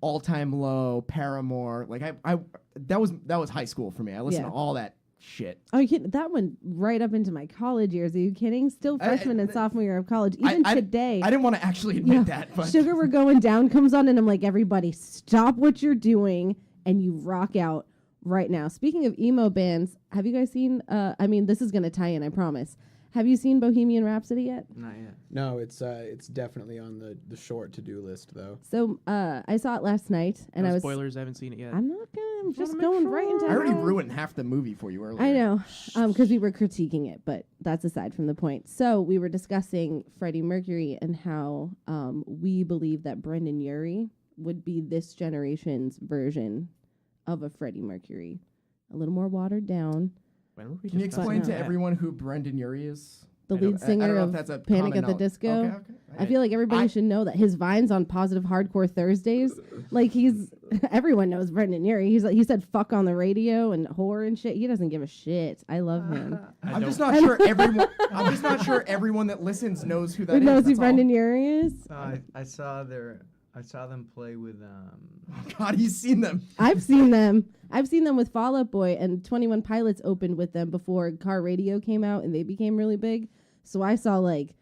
All Time Low, Paramore. Like, I that was high school for me. I listened Yeah. to all that shit. Oh, you kidding? That went right up into my college years. Are you kidding? Still freshman and sophomore year of college. Even today. I didn't want to actually admit Yeah. that, but Sugar We're Going Down comes on, and I'm like, everybody, stop what you're doing, and you rock out right now. Speaking of emo bands, have you guys seen? I mean, this is gonna tie in, I promise. Have you seen Bohemian Rhapsody yet? Not yet. No, it's definitely on the short to-do list though. So I saw it last night, and No I was. spoilers. I haven't seen it yet. I'm not gonna. I'm Just just wanna make going right into. I already it. ruined half the movie for you earlier. I know, because we were critiquing it, but that's aside from the point. So we were discussing Freddie Mercury and how we believe that Brendan Urie would be this generation's version of a Freddie Mercury, a little more watered down. When were we Can you discussing explain to that? everyone who Brendan Urie is? The I don't- lead I singer don't know if of that's a Panic common at the knowledge. Disco. Okay. I feel like everybody should know that his vines on Positive Hardcore Thursdays, like everyone knows Brendan Urie. He said fuck on the radio and whore and shit. He doesn't give a shit. I love him. I'm just not sure everyone. I'm just not sure everyone that listens knows who that Who is. knows who that's all. Brendan Urie is? I saw them play with Oh God, he's seen them. I've seen them. I've seen them with Fall Out Boy, and 21 Pilots opened with them before Car Radio came out and they became really big. So I saw like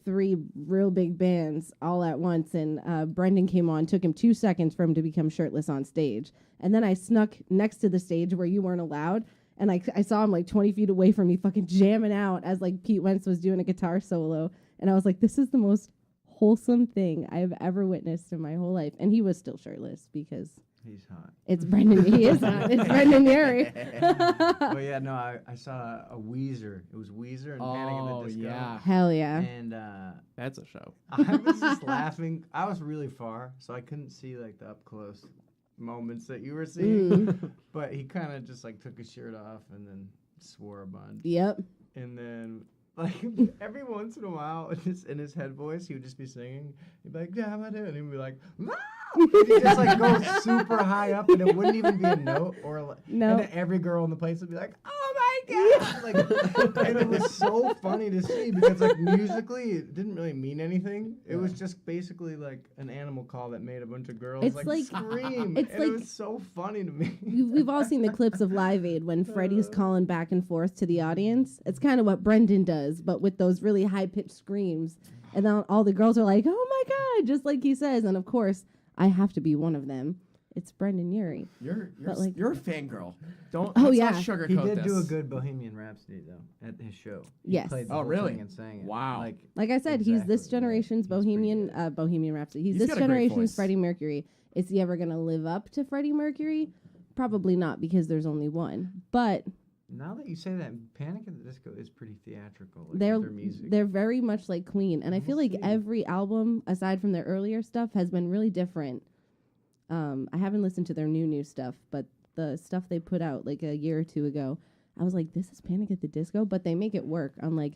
3 real big bands all at once, and Brendan came on. Took him 2 seconds for him to become shirtless on stage, and then I snuck next to the stage where you weren't allowed, and I saw him like 20 feet away from me fucking jamming out as like Pete Wentz was doing a guitar solo, and I was like, this is the most wholesome thing I've ever witnessed in my whole life. And he was still shirtless because he's hot. it's Brendan. He is not. It's Brendan Urie. But yeah, no, I saw a Weezer. It was Weezer and Panic at the Disco. yeah. Hell yeah. And That's a show. I was just laughing. I was really far, so I couldn't see like the up close moments that you were seeing. But he kind of just like took his shirt off and then swore a bunch. Yep. And then like every once in a while, just in his head voice, he would just be singing. He'd be like, "Yeah, and he'd be like, "Ah!" He'd just like go super high up, and it wouldn't even be a note. Or like, No. and then every girl in the place would be like, "Oh my god!" Like, and it was so funny to see because like musically, it didn't really mean anything. It was just basically like an animal call that made a bunch of girls It's like like- scream. it's And like- it was so funny to me. We've all seen the clips of Live Aid when Freddie's calling back and forth to the audience. It's kind of what Brendan does, but with those really high-pitched screams. And then all the girls are like, oh my God, just like he says. And of course, I have to be one of them. It's Brendan Urie. You're But, like- you're a fangirl. Don't. Oh, let's yeah. Not sugarcoat He did this. do a good Bohemian Rhapsody though at his show. He Yes. played the Oh, whole really? thing and sang it. Wow. Like I said, he's this Exactly, yeah. generation's He's pretty Bohemian Rhapsody. He's He's this got a great generation's voice. Freddie Mercury. Is he ever going to live up to Freddie Mercury? Probably not, because there's only one. But Now that you say that, Panic at the Disco is pretty theatrical. Like, with their music. they're very much like Queen, and I feel We'll like see. every album aside from their earlier stuff has been really different. I haven't listened to their new stuff, but the stuff they put out like a year or two ago, I was like, this is Panic at the Disco, but they make it work. I'm like,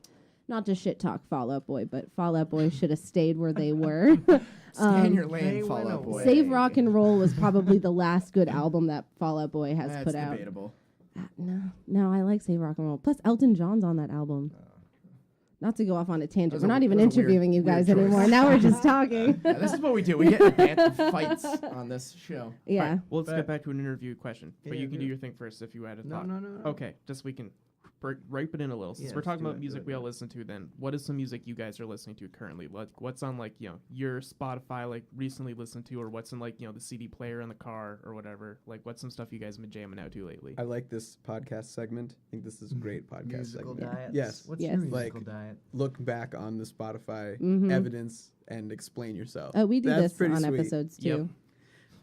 not to shit talk Fall Out Boy, but Fall Out Boy should have stayed where they were. Stay in your They lane, Fall went Out Boy. away. Save Rock and Roll was probably the last good album that Fall Out Boy has That's put out. debatable. No, I like Save Rock and Roll. Plus, Elton John's on that album. not to go off on a tangent. That was We're a- not even that was a interviewing you weird guys choice. anymore. Now we're just talking. Yeah, this is what we do. We get in band fights on this show. Yeah. Alright, well, let's But- get back to an interview question. But Yeah, you can do do it. your thing first if you had a No, thought. no, no, no. Okay, just we can ripe it in a little. Since Yeah, we're talking do about it, do music it, we do all it. listen to, then what is some music you guys are listening to currently? What's on like your Spotify like recently listened to, or what's in like the CD player in the car or whatever? Like what's some stuff you guys have been jamming out to lately? I like this podcast segment. I think this is a great podcast Musical segment. diets. Yes. What's Yes. your musical Like- diet? Look back on the Spotify Mhm. evidence and explain yourself. Oh, we do That's this pretty on sweet. episodes Yep. too.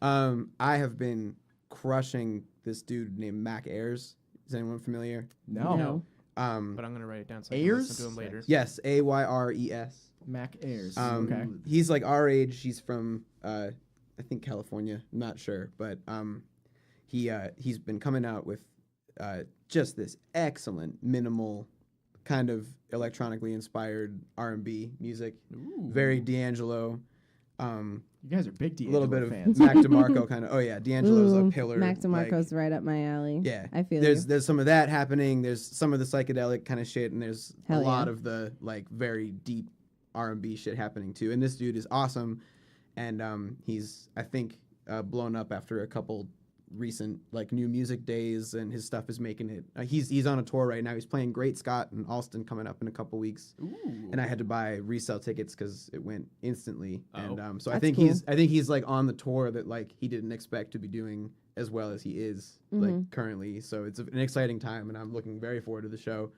I have been crushing this dude named Mac Ayers. Is anyone familiar? No. But I'm gonna write it down so I can Ayers? listen to him later. Yes, Ayres. Mac Ayers. Okay. Okay. He's like our age. He's from I think California. I'm not sure, but he's been coming out with just this excellent minimal kind of electronically inspired R&B music. Ooh. Very D'Angelo. You guys are big A D'Angelo little bit of fans. Mac DeMarco kind of. Oh yeah, D'Angelo's Ooh, a pillar. Mac like- DeMarco's right up my alley. yeah, I feel there's some of that happening. There's some of the psychedelic kind of shit, and there's Hell a yeah. lot of the like very deep R&B shit happening too. And this dude is awesome, and he's I think blown up after a couple recent like new music days, and his stuff is making it. He's on a tour right now. He's playing Great Scott and Alston coming up in a couple weeks. Ooh. And I had to buy resale tickets because it went instantly. Oh. And so I That's think cool. he's like on the tour that like he didn't expect to be doing as well as he is like currently. So it's an exciting time, and I'm looking very forward to the show.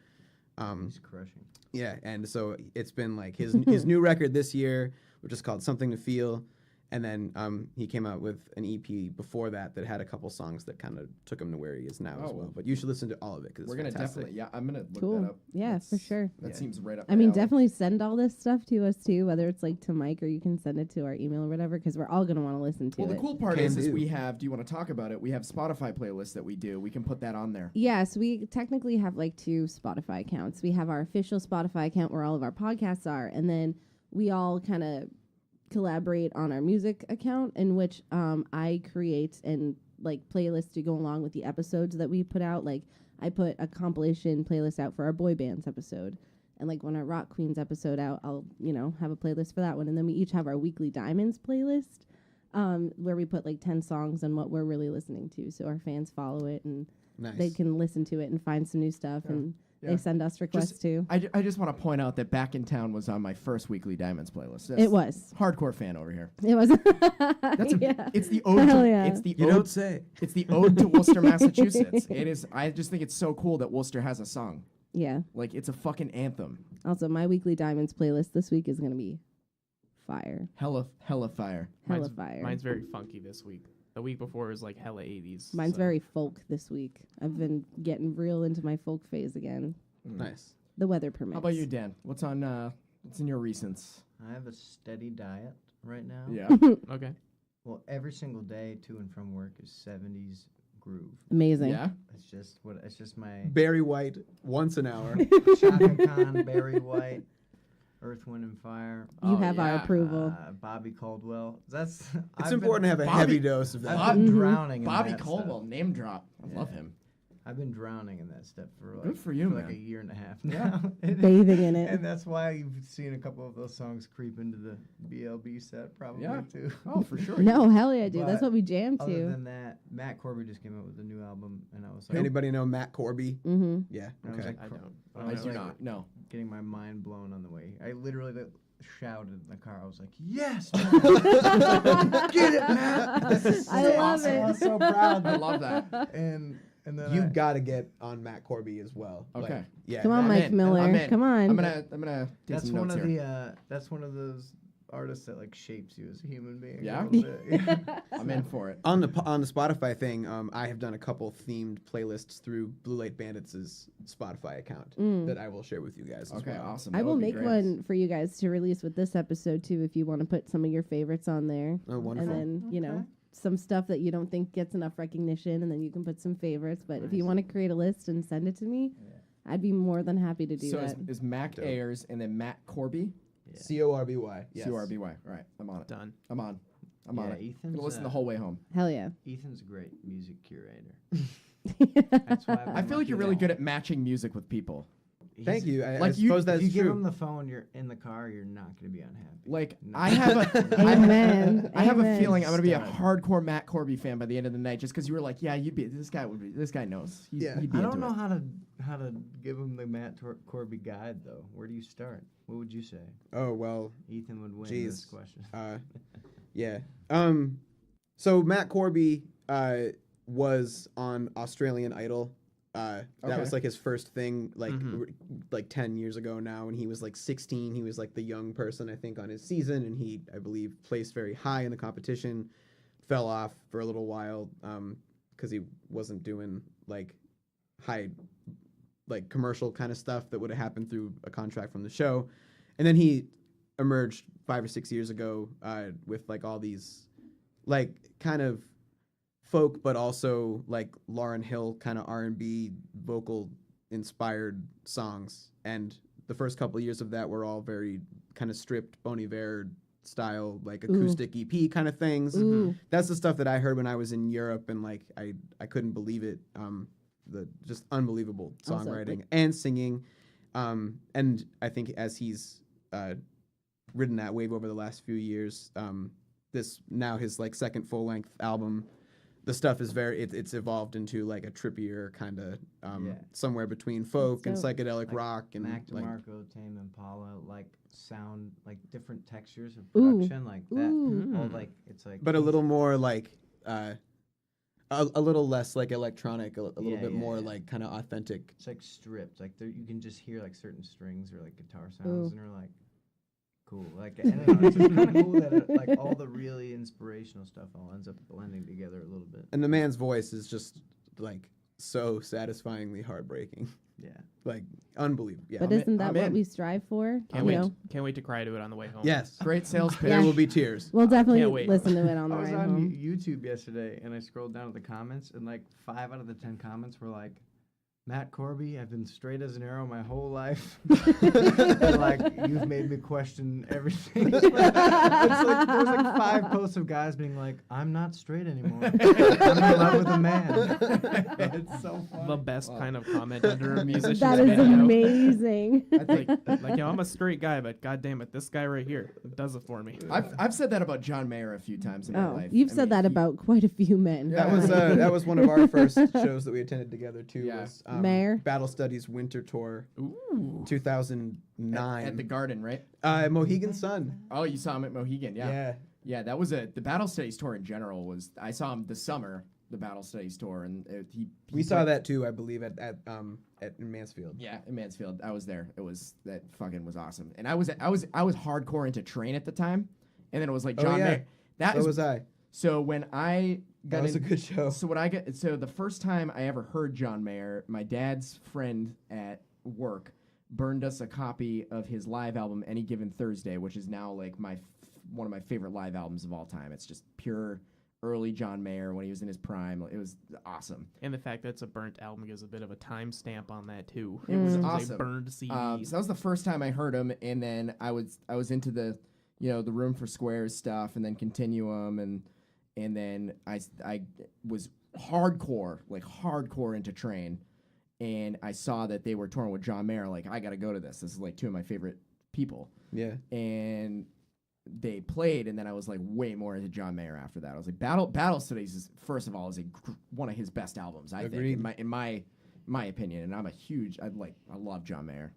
He's crushing. Yeah, and so it's been like his new record this year, which is called Something to Feel. And then he came out with an EP before that had a couple songs that kind of took him to where he is now as Oh. well. But you should listen to all of it because We're gonna fantastic. definitely. Yeah, I'm gonna look Cool. that up. Yeah, for sure. That Yeah. seems right up. I my mean, alley. definitely send all this stuff to us too, whether it's like to Mike or you can send it to our email or whatever, because we're all gonna want to listen to Well, it. the cool part Can is do. we have. Do you want to talk about it? We have Spotify playlists that we do. We can put that on there. Yes, we technically have like 2 Spotify accounts. We have our official Spotify account where all of our podcasts are, and then we all kind of collaborate on our music account, in which I create and like playlists to go along with the episodes that we put out. Like I put a compilation playlist out for our boy bands episode, and like when our Rock Queens episode out, I'll have a playlist for that one, and then we each have our weekly Diamonds playlist. Where we put like 10 songs on what we're really listening to, so our fans follow it and Nice. they can listen to it and find some new stuff, and Yeah. they send us requests too. I just want to point out that Back in Town was on my first weekly Diamonds playlist. It was. Hardcore fan over here. It was. That's yeah. It's the ode. Hell To, yeah. It's the You ode. don't say. It's the ode to Worcester, Massachusetts. It is. I just think it's so cool that Worcester has a song. Yeah. Like it's a fucking anthem. Also, my weekly Diamonds playlist this week is gonna be fire. Hella fire. Hella fire. Mine's very funky this week. The week before was like hella 80s. Mine's so- very folk this week. I've been getting real into my folk phase again. Nice. The weather permits. How about you, Dan? What's on? What's in your recents? I have a steady diet right now. Yeah. Okay. Well, every single day to and from work is 70s groove. Amazing. Yeah. It's just my Barry White once an hour. Chaka Khan, Barry White, Earth, Wind and Fire, You Oh, have our yeah. approval. Bobby Caldwell. It's It's important to have a Bobby- heavy dose of that. I've been drowning in Bobby that Caldwell, stuff. name drop. I love Yeah. him. I've been drowning in that stuff for like, Good for you, like man. a year and a half Yeah. now. Bathing in it. And that's why you've seen a couple of those songs creep into the BLB set probably Yeah. too. Oh, for sure. No, hell yeah, dude. That's But what we jam Other to. than that, Matt Corby just came out with a new album, and I was like, Anybody know Matt Corby? Mm-hmm. Yeah. I was Okay. like, I don't. I was do like not. No. getting my mind blown on the way. I literally shouted in the car. I was like, "Yes, Matt! Get it, Matt!" This is I so love awesome. it. I was so proud. I love that. And then You I- got to get on Matt Corby as well. Okay. Like, yeah. Come on, I'm Mike in. Miller. I'm in. Come on. I'm gonna take that's some one notes of here. that's one of those artists that like shapes you as a human being. Yeah? A little bit. Yeah. I'm in for it. On the Spotify thing, I have done a couple themed playlists through Blue Light Bandits' Spotify account that I will share with you guys. As Okay, well. awesome. I That will would be make great. one for you guys to release with this episode too, if you want to put some of your favorites on there. Oh, wonderful. And then, some stuff that you don't think gets enough recognition, and then you can put some favorites. But if you want to create a list and send it to me, I'd be more than happy to do So that. is Mac Dope. Ayers and then Matt Corby? Corby. Yes. C-O-R-B-Y. All right, I'm on it. Done. I'm on Yeah, it. Ethan's, I'm gonna listen the uh, whole way home. Hell yeah. Ethan's a great music curator. That's why I feel like you're really good at matching music with people. Thank you. I Like, you- suppose If that's you give true. him the phone, you're in the car. You're not going to be unhappy. Like No. I have a Amen. I have a Amen. feeling I'm gonna be a Stud. hardcore Matt Corby fan by the end of the night, just because you were like, yeah, this guy knows. Yeah. He'd be I into don't know it. how to give him the Matt Corby guide though. Where do you start? What would you say? Oh well. Ethan would win Jeez. this question. Yeah. So Matt Corby was on Australian Idol. That Okay. was like his first thing, like Mhm. like 10 years ago now. When he was like 16, he was like the young person I think on his season, and he, I believe, placed very high in the competition. Fell off for a little while because he wasn't doing like high, like commercial kind of stuff that would have happened through a contract from the show, and then he emerged 5 or 6 years ago with like all these like kind of folk, but also like Lauryn Hill kind of R&B vocal inspired songs. And the first couple of years of that were all very kind of stripped Bon Iver style, like acoustic EP kind of things. Ooh. That's the stuff that I heard when I was in Europe, and like I couldn't believe it. The just unbelievable Also, songwriting like- and singing. And I think as he's ridden that wave over the last few years, this now his like second full length album, the stuff is it's evolved into like a trippier kind of Yeah. somewhere between folk and So- psychedelic Like rock and Mac like DeMarco, Tame Impala, like sound, like different textures of Ooh. production, like that. Ooh. All like it's like, but a little more like a little less like electronic, a little Yeah, bit yeah, more yeah. like kind of authentic. It's like stripped. Like there, you can just hear like certain strings or like guitar sounds, Ooh. and they're like cool. Like I don't know, it's just kind of cool that like all the really inspirational stuff all ends up blending together a little bit. And the man's voice is just like so satisfyingly heartbreaking. Yeah. Like unbelievable. Yeah. But I'm isn't that I'm what in. we strive for? Can't You wait. know? Can't wait to cry to it on the way home. Yes. Great sales pitch. There Yeah. will be tears. We'll definitely Can't wait. listen to it on the I was ride on home. YouTube yesterday and I scrolled down to the comments and like 5 out of the 10 comments were like, Matt Corby, I've been straight as an arrow my whole life. And, like, you've made me question everything. It's like, there's like 5 posts of guys being like, I'm not straight anymore. I'm in love with a man. It's so funny. The best Wow. kind of comment under a musician's That is video. amazing. Like, yo, I'm a straight guy, but god damn it, this guy right here does it for me. I've said that about John Mayer a few times in my Oh, life. you've I said mean, that he- about quite a few men. That was one of our first shows that we attended together too. Yeah. Was Mayor? Battle Studies Winter Tour, Ooh. 2009. At the Garden, right? Mohegan Sun. Oh, you saw him at Mohegan, yeah. Yeah, that was the Battle Studies tour in general was, I saw him this summer, the Battle Studies tour, and We saw that too, I believe, at in Mansfield. Yeah, in Mansfield. I was there. That fucking was awesome. And I was hardcore into Train at the time, and then it was like Oh, John yeah. Mayer. That So is was I. so when I got That was a in- good show. So the first time I ever heard John Mayer, my dad's friend at work burned us a copy of his live album Any Given Thursday, which is now like one of my favorite live albums of all time. It's just pure early John Mayer when he was in his prime. It was awesome. And the fact that it's a burnt album gives a bit of a timestamp on that too. It was It's a awesome. burned CD. So that was the first time I heard him, and then I was into the the Room for Squares stuff, and then Continuum, and then I was hardcore into Train, and I saw that they were touring with John Mayer. Like, I gotta go to this. This is like 2 of my favorite people, Yeah. and they played, and then I was like way more into John Mayer after that. I was like, Battle Studies is first of all one of his best albums. I Agreed. think in my opinion, and I'm a huge I love John Mayer.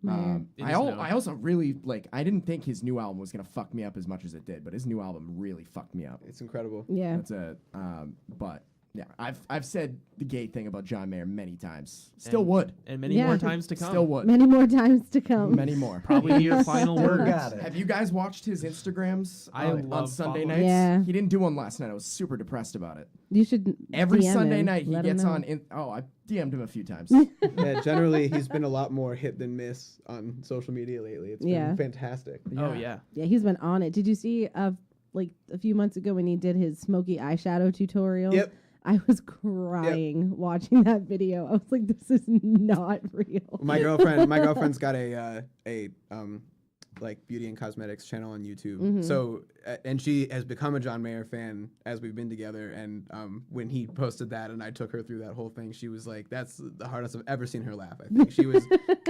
Mayer. It I is known. also really I didn't think his new album was gonna fuck me up as much as it did, but his new album really fucked me up. It's incredible. Yeah. That's but yeah, I've said the gay thing about John Mayer many times. Still And- would. and many Yeah. more times to come. Still would. Many more times to come. Many more. Probably your final Still words. got it. Have you guys watched his Instagrams I on love Sunday following- nights? Yeah. He didn't do one last night. I was super depressed about it. You should Every DM Sunday him, night he let him gets know. on. I DM'd him a few times. Yeah, generally he's been a lot more hit than miss on social media lately. It's Yeah. been fantastic. Oh yeah. Yeah, he's been on it. Did you see like a few months ago when he did his smoky eyeshadow tutorial? Yep. I was crying watching that video. I was like, this is not real. My girlfriend's got a like beauty and cosmetics channel on YouTube. Mhm. So and she has become a John Mayer fan as we've been together. And when he posted that and I took her through that whole thing, she was like, "That's the hardest I've ever seen her laugh." I think she was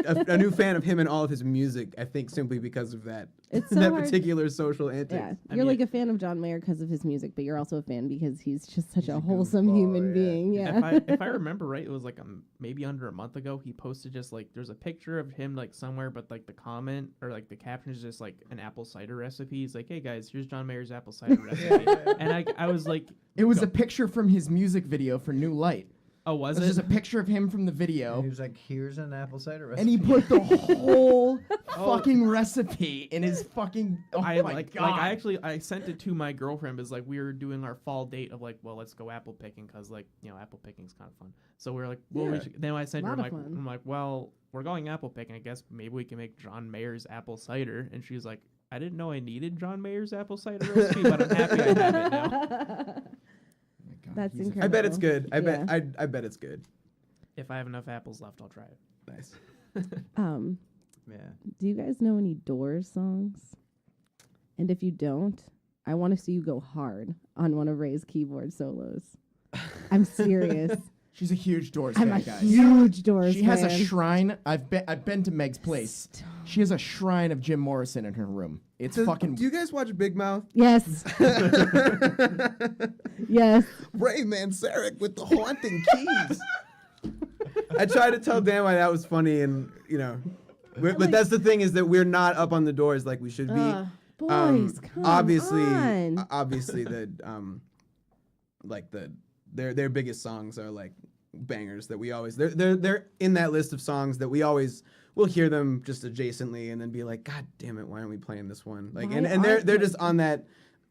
a new fan of him and all of his music. I think simply because of that It's so that hard. particular social antics. Yeah, I you're mean- like a fan of John Mayer because of his music, but you're also a fan because he's just such He's a a wholesome goofball, human yeah. being. Yeah. If I remember right, it was like maybe under a month ago. He posted just like there's a picture of him like somewhere, but like the comment or like the caption is just like an apple cider recipe. He's like, "Hey guys, here's John Mayer's apple cider recipe," and I was like, It was a picture from his music video for New Light. "Oh, was It was it?" just a picture of him from the And video, he was like, "Here's an apple cider recipe." and he put the whole fucking recipe in his fucking. Oh I my like god! I sent it to my girlfriend because like we were doing our fall date of like, well, let's go apple picking because like apple picking's kind of fun. So we were like, well, Yeah. then I sent her Lot I'm of like, fun. well, we're going apple picking. I guess maybe we can make John Mayer's apple cider. And she's like, I didn't know I needed John Mayer's apple cider recipe, but I'm happy I have it now. Oh my God, That's he's a- incredible. I bet it's good. I bet Yeah. I bet it's good. If I have enough apples left, I'll try it. Nice. Yeah. Do you guys know any Doors songs? And if you don't, I want to see you go hard on one of Ray's keyboard solos. I'm serious. She's a huge Doors I'm fan, a guys. huge Doors She fan. has a shrine. I've been to Meg's place. She has a shrine of Jim Morrison in her room. It's fucking. Do you guys watch Big Mouth? Yes. Yes. Ray Manzarek with the haunting keys. I tried to tell Dan why that was funny, and but that's the thing is that we're not up on the Doors like we should be. Boys, come obviously, on. obviously the their biggest songs are like bangers that we always they're in that list of songs that we always will hear them just adjacently and then be like, God damn it, why aren't we playing this one? Like, Why and aren't they're we- just on that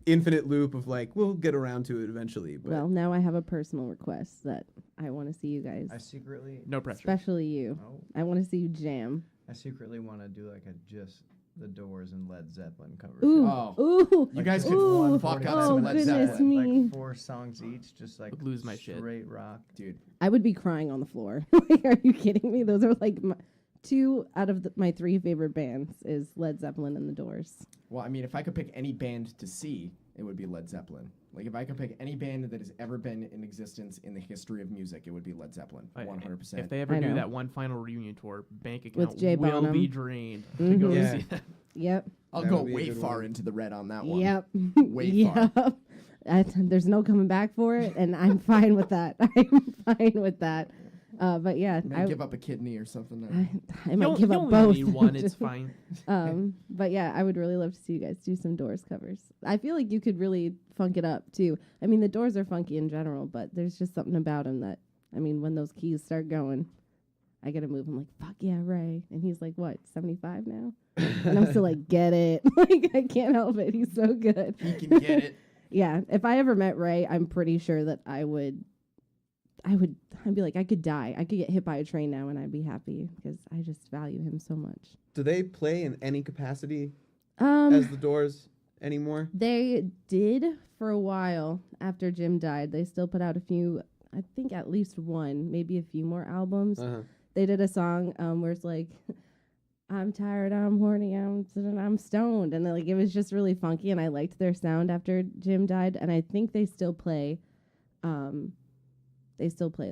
infinite loop of like, we'll get around to it eventually. But Well, now I have a personal request that I want to see you guys, I secretly. No pressure. especially you. Oh, I want to see you jam. I secretly want to do like a just the Doors and Led Zeppelin cover. Ooh, Oh. ooh. You guys could Ooh. fuck up Oh, some Led goodness Zeppelin. me. Like 4 songs each, just like Would lose my shit. straight rock. Dude. I would be crying on the floor. Like, are you kidding me? Those are like two out of my 3 favorite bands is Led Zeppelin and The Doors. Well, I mean, if I could pick any band to see, it would be Led Zeppelin. Like, if I could pick any band that has ever been in existence in the history of music, it would be Led Zeppelin. 100%. If they ever I do know. that one final reunion tour, bank account Jay will be Bonham. drained to Mhm. go Yeah. see that. Yep. I'll That go would be a way good far one. into the red on that one. Yep. Way far. Yep. There's no coming back for it, and I'm fine with that. I'm fine with that. But yeah, Maybe give up a kidney or something. I might give you up only both. need one, it's fine. But yeah, I would really love to see you guys do some Doors covers. I feel like you could really funk it up too. I mean, the Doors are funky in general, but there's just something about them that, I mean, when those keys start going, I gotta move. I'm like, fuck yeah, Ray. And he's like, what, 75 now? And I'm still like, get it. Like, I can't help it. He's so good. He can get it. Yeah. If I ever met Ray, I'm pretty sure that I'd be like, I could die. I could get hit by a train now and I'd be happy because I just value him so much. do they play in any capacity Um, as the Doors anymore? They did for a while after Jim died. They still put out a few, I think at least one, maybe a few more albums. Uh-huh. They did a song where it's like, I'm tired, I'm horny, I'm stoned. And then, like, it was just really funky, and I liked their sound after Jim died. And I think they still play a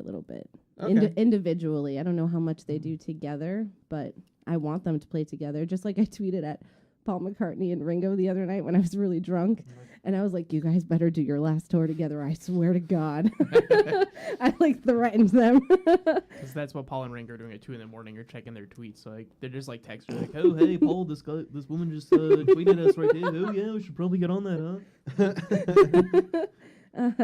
little bit Okay. individually. I don't know how much they do together, but I want them to play together. Just like I tweeted at Paul McCartney and Ringo the other night when I was really drunk. And I was like, you guys better do your last tour together. I swear to God. I like threatened them. Because that's what Paul and Ringo are doing at 2 a.m. You're checking their tweets. So like they're just like texting like, oh hey Paul, this woman just tweeted us right here. Oh yeah, we should probably get on that, huh?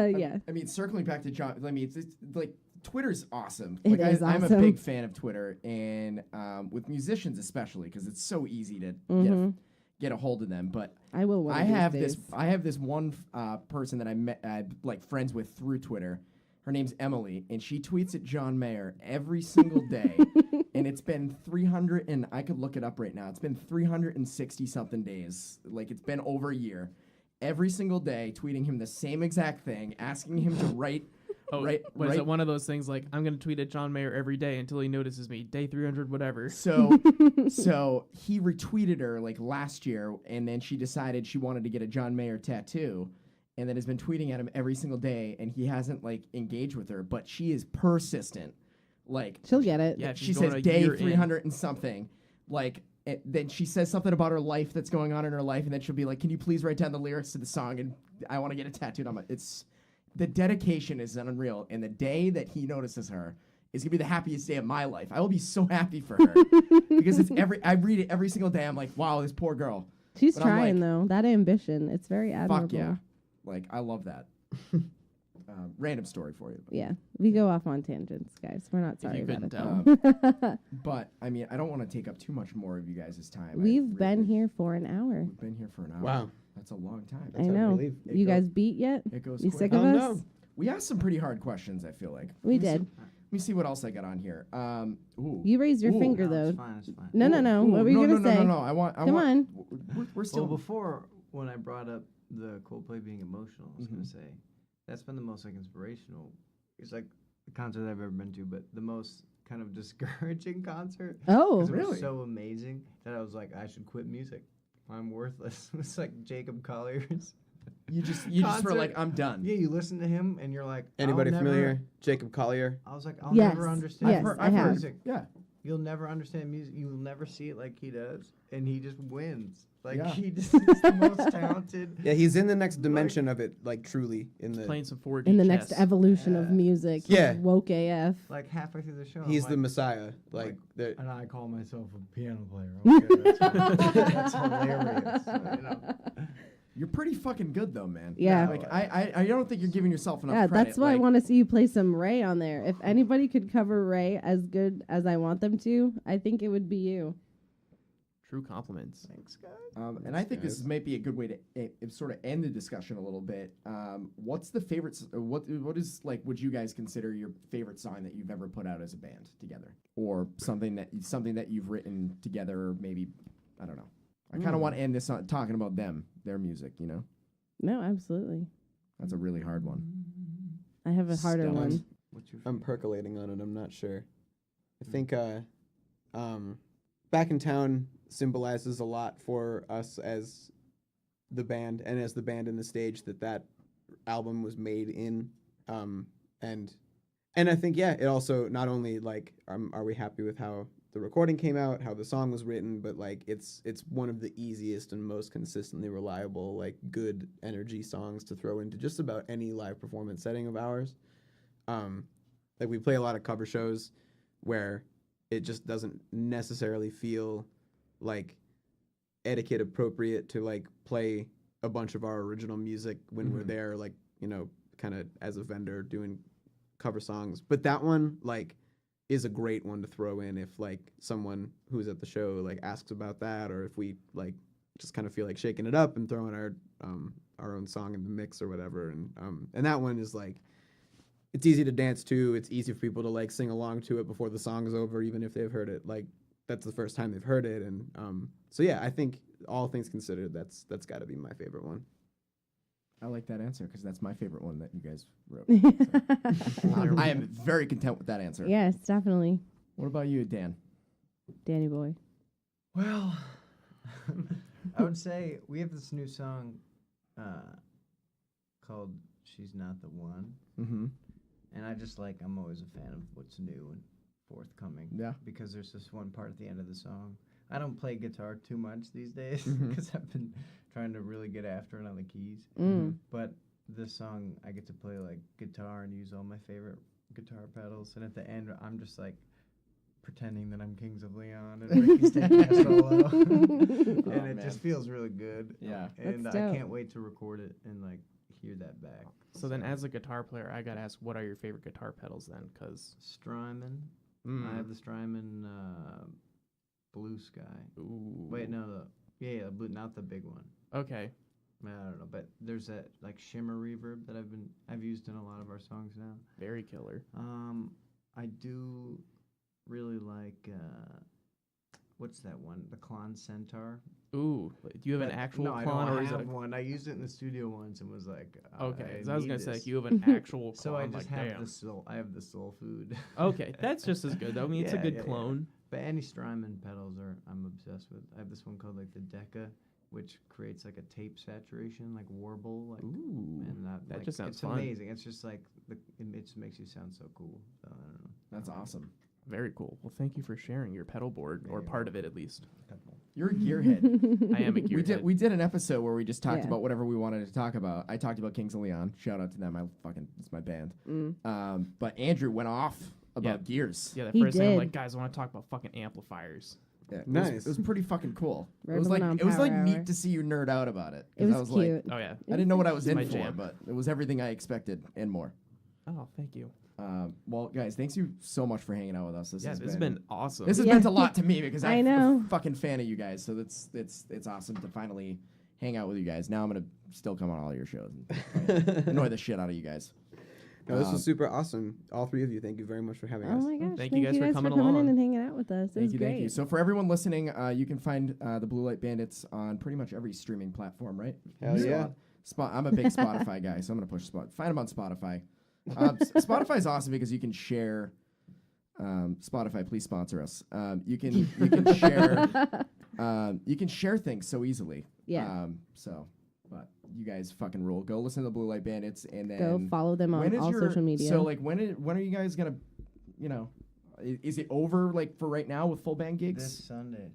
Yeah. I mean, circling back to John, I mean, it's like Twitter's awesome. It Like is I'm a awesome. big fan of Twitter, and with musicians especially, because it's so easy to get a hold of them. But I will one I of these have days. I have this one person that I met, like friends with through Twitter. Her name's Emily, and she tweets at John Mayer every single day. And it's been 300, and I could look it up right now. It's been 360 something days. Like, it's been over a year. Every single day, tweeting him the same exact thing, asking him to write Oh, Right- Was right- it one of those things like I'm gonna tweet at John Mayer every day until he notices me? Day 300, whatever. So he retweeted her like last year, and then she decided she wanted to get a John Mayer tattoo, and then has been tweeting at him every single day, and he hasn't like engaged with her, but she is persistent. Like She'll get it. Yeah, she she's going says a day year in. 300 and something. Like then she says something about her life that's going on in her life, and then she'll be like, "Can you please write down the lyrics to the song?" And I want to get it tattooed on my. It's the dedication is unreal, and the day that he notices her is gonna be the happiest day of my life. I will be so happy for her because it's I read it every single day. I'm like, wow, this poor girl. She's But I'm trying like, though. That ambition, it's very admirable. Fuck yeah, like I love that. Random story for you. Yeah, we go off on tangents, guys. We're not If sorry you about couldn't it. tell. though. But I mean, I don't want to take up too much more of you guys' time. We've been here for an hour. We've been here for an hour. Wow. That's a long time. I know. believe. You guys beat yet? It goes You quick. sick of Oh, us? no. We asked some pretty hard questions, I feel like. We Let me see- did. Let me see what else I got on here. Ooh. You raised your Ooh. finger No, though. it's fine. It's fine. No, no, no. Ooh, What were you no, gonna no, say? No, no, no. I Come want. on. We're still. Well, before when I brought up the Coldplay being emotional, I was gonna say that's been the most like inspirational. It's like the concert I've ever been to, but the most kind of discouraging concert. Oh, 'Cause it really? was so amazing that I was like, I should quit music. I'm worthless. It's like Jacob Collier's. You just were Concert. like, I'm done. Yeah, you listen to him and you're like, Anybody I'll never- familiar? Jacob Collier. I was like, I'll Yes. never understand. Yes, I have. music. Yeah. You'll never understand music. You'll never see it like he does, and he just wins. Like Yeah. he just is the most talented. Yeah, he's in the next dimension of it, like truly in the. Playing some 4D in the chess. next evolution of Yeah. music. Yeah. Woke AF. Like halfway through the show, He's I'm the like, Messiah. Like, the and I call myself a piano player. Okay, that's hilarious. You know? You're pretty fucking good though, man. Yeah. Like I don't think you're giving yourself enough Yeah, credit. that's why I like, want to see you play some Ray on there. If anybody could cover Ray as good as I want them to, I think it would be you. True compliments. Thanks, guys. And I think this guys. might be a good way to sort of end the discussion a little bit. What's the favorite? What is like? Would you guys consider your favorite song that you've ever put out as a band together, or something that you've written together? Or maybe I don't know. I kind of want to end this on talking about them, their music. You know, No, absolutely. that's a really hard one. I have a harder Stoned. one. What's your I'm percolating on it. I'm not sure. I think Back in Town symbolizes a lot for us as the band and as the band in the stage that album was made in. And I think, yeah, it also not only like are we happy with how the recording came out, how the song was written, but like it's one of the easiest and most consistently reliable, like good energy songs to throw into just about any live performance setting of ours. Like we play a lot of cover shows where it just doesn't necessarily feel like etiquette appropriate to like play a bunch of our original music when we're there, like, you know, kind of as a vendor doing cover songs. But that one like is a great one to throw in if like someone who's at the show like asks about that, or if we like just kind of feel like shaking it up and throwing our own song in the mix or whatever. And that one is like, it's easy to dance to. It's easy for people to like sing along to it before the song is over, even if they've heard it. Like that's the first time they've heard it. And so yeah, I think all things considered, that's got to be my favorite one. I like that answer because that's my favorite one that you guys wrote. I am very content with that answer. Yes, definitely. What about you, Dan? Danny boy. Well, I would say we have this new song called "She's Not the One," Mm-hmm. and I'm always a fan of what's new and forthcoming. Yeah. Because there's this one part at the end of the song. I don't play guitar too much these days Mhm. because I've been trying to really get after it on the keys. But this song, I get to play like guitar and use all my favorite guitar pedals. And at the end, I'm just like pretending that I'm Kings of Leon and Ricky Stanley solo. And Oh, it man. just feels really good. Yeah. And That's I dope. can't wait to record it and like hear that back. So then, as a guitar player, I gotta ask, what are your favorite guitar pedals then? Because Strymon. I have the Strymon Blue Sky. Wait, no, the blue, not the big one. okay, I don't know, but there's that like shimmer reverb that I've used in a lot of our songs now. very killer. I do really like what's that one? The Klon Centaur. Ooh, do you have an But actual no, I clone don't or is have it? one. I used it in the studio once and was like, Okay, so I was need gonna say this. like, you have an actual clone. So I just like, have damn. the soul. I have the soul food. Okay, that's just as good though. I mean, it's a Yeah, good yeah, yeah. clone. But Andy Strymon pedals I'm obsessed with. I have this one called like the Deca, which creates like a tape saturation, like warble, like Ooh, and that like, just sounds it's fun. amazing. It's just like it just makes you sound so cool. So I don't know. That's awesome. Very cool. Well, thank you for sharing your pedal board, or Yeah, part of it at least. You're a gearhead. I am a gearhead. We did an episode where we just talked Yeah. about whatever we wanted to talk about. I talked about Kings of Leon. Shout out to them. It's my band. But Andrew went off about gears. Yeah, the He first thing I'm did. like, guys, I want to talk about fucking amplifiers. Yeah, Nice. It was pretty fucking cool. Rode It was one like on it was like Power Hour. neat to see you nerd out about it. It 'Cause was I was cute. Oh yeah. I didn't know what I was in my for, jam. but it was everything I expected and more. Oh, thank you. Well, guys, thanks you so much for hanging out with us. This This has been awesome. This has Yeah. meant a lot to me because I I'm know. a fucking fan of you guys. So it's awesome to finally hang out with you guys. Now I'm gonna still come on all your shows and annoy the shit out of you guys. No, this was super awesome. All three of you, thank you very much for having Oh us. my gosh! Thank you guys for coming in along. and hanging out with us. It was great. Thank you. So for everyone listening, you can find the Blue Light Bandits on pretty much every streaming platform, right? Hell So, yeah. I'm a big Spotify guy, so I'm gonna push Spot. Find them on Spotify. Spotify's awesome because you can share. Spotify, please sponsor us. You can share things so easily. Yeah. But you guys fucking rule. Go listen to the Blue Light Bandits and then Go follow them on all social media. So like when are you guys gonna, is it over like for right now with full band gigs? This Sunday,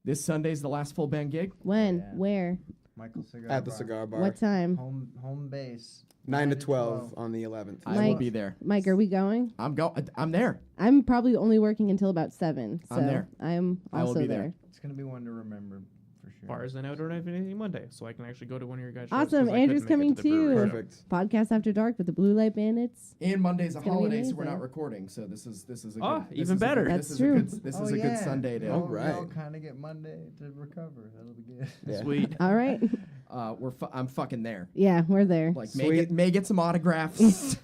This Sunday's the last full band gig. when? Yeah. Where? Michael Cigar At the Bar. cigar bar. What time? Home base. 9 to 12 on the 11th. I will Mike. be there. Mike, are we going? I'm there. I'm probably only working until about 7. So I'm there. I'm I will also be there. there. It's gonna be one to remember for sure. Bars and out or anything Monday, so I can actually go to one of your guys' shows. Awesome. 'cause I Andrew's couldn't make it coming to the brewery too. show. Perfect. Podcast After Dark with the Blue Light Bandits. And Monday's a It's gonna be holiday, so we're not amazing. recording. So this is a Oh, good, even better. That's true. This is a good Sunday to. All We right. all kind of get Monday to recover. That'll be good. Yeah. Sweet. All right. I'm fucking there. Yeah, we're there. Like Sweet. may get some autographs.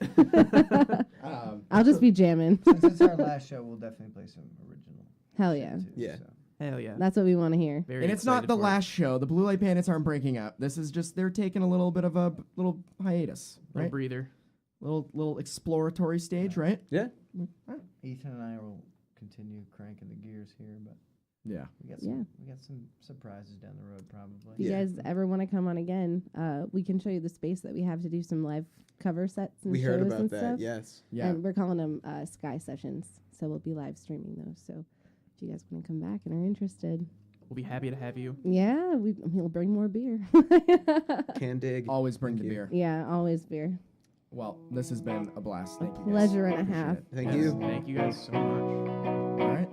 I'll just be jamming. Since it's our last show, we'll definitely play some original. Hell shit yeah. too, Yeah. so. Hell yeah. That's what we want to hear. Very And it's not excited the for it. last show. The Blue Light Bandits aren't breaking up. This is just they're taking a little bit of a little hiatus, Little right? breather. Little exploratory stage, right? Yeah. Ethan and I will continue cranking the gears here, but Yeah. we got Yeah. some surprises down the road probably. If you Yeah. guys ever want to come on again, we can show you the space that we have to do some live cover sets and We shows heard about and that. stuff. Yes. Yeah. And we're calling them Sky Sessions. So we'll be live streaming those. So if you guys want to come back and are interested, We'll be happy to have you. yeah, we'll bring more beer. Can dig. Always bring Thank the you. beer. Yeah, always beer. Well, this has been a blast. Thank you. guys. Pleasure and a Appreciate half. it. Thank Yes, you. Thank you guys so much. All right.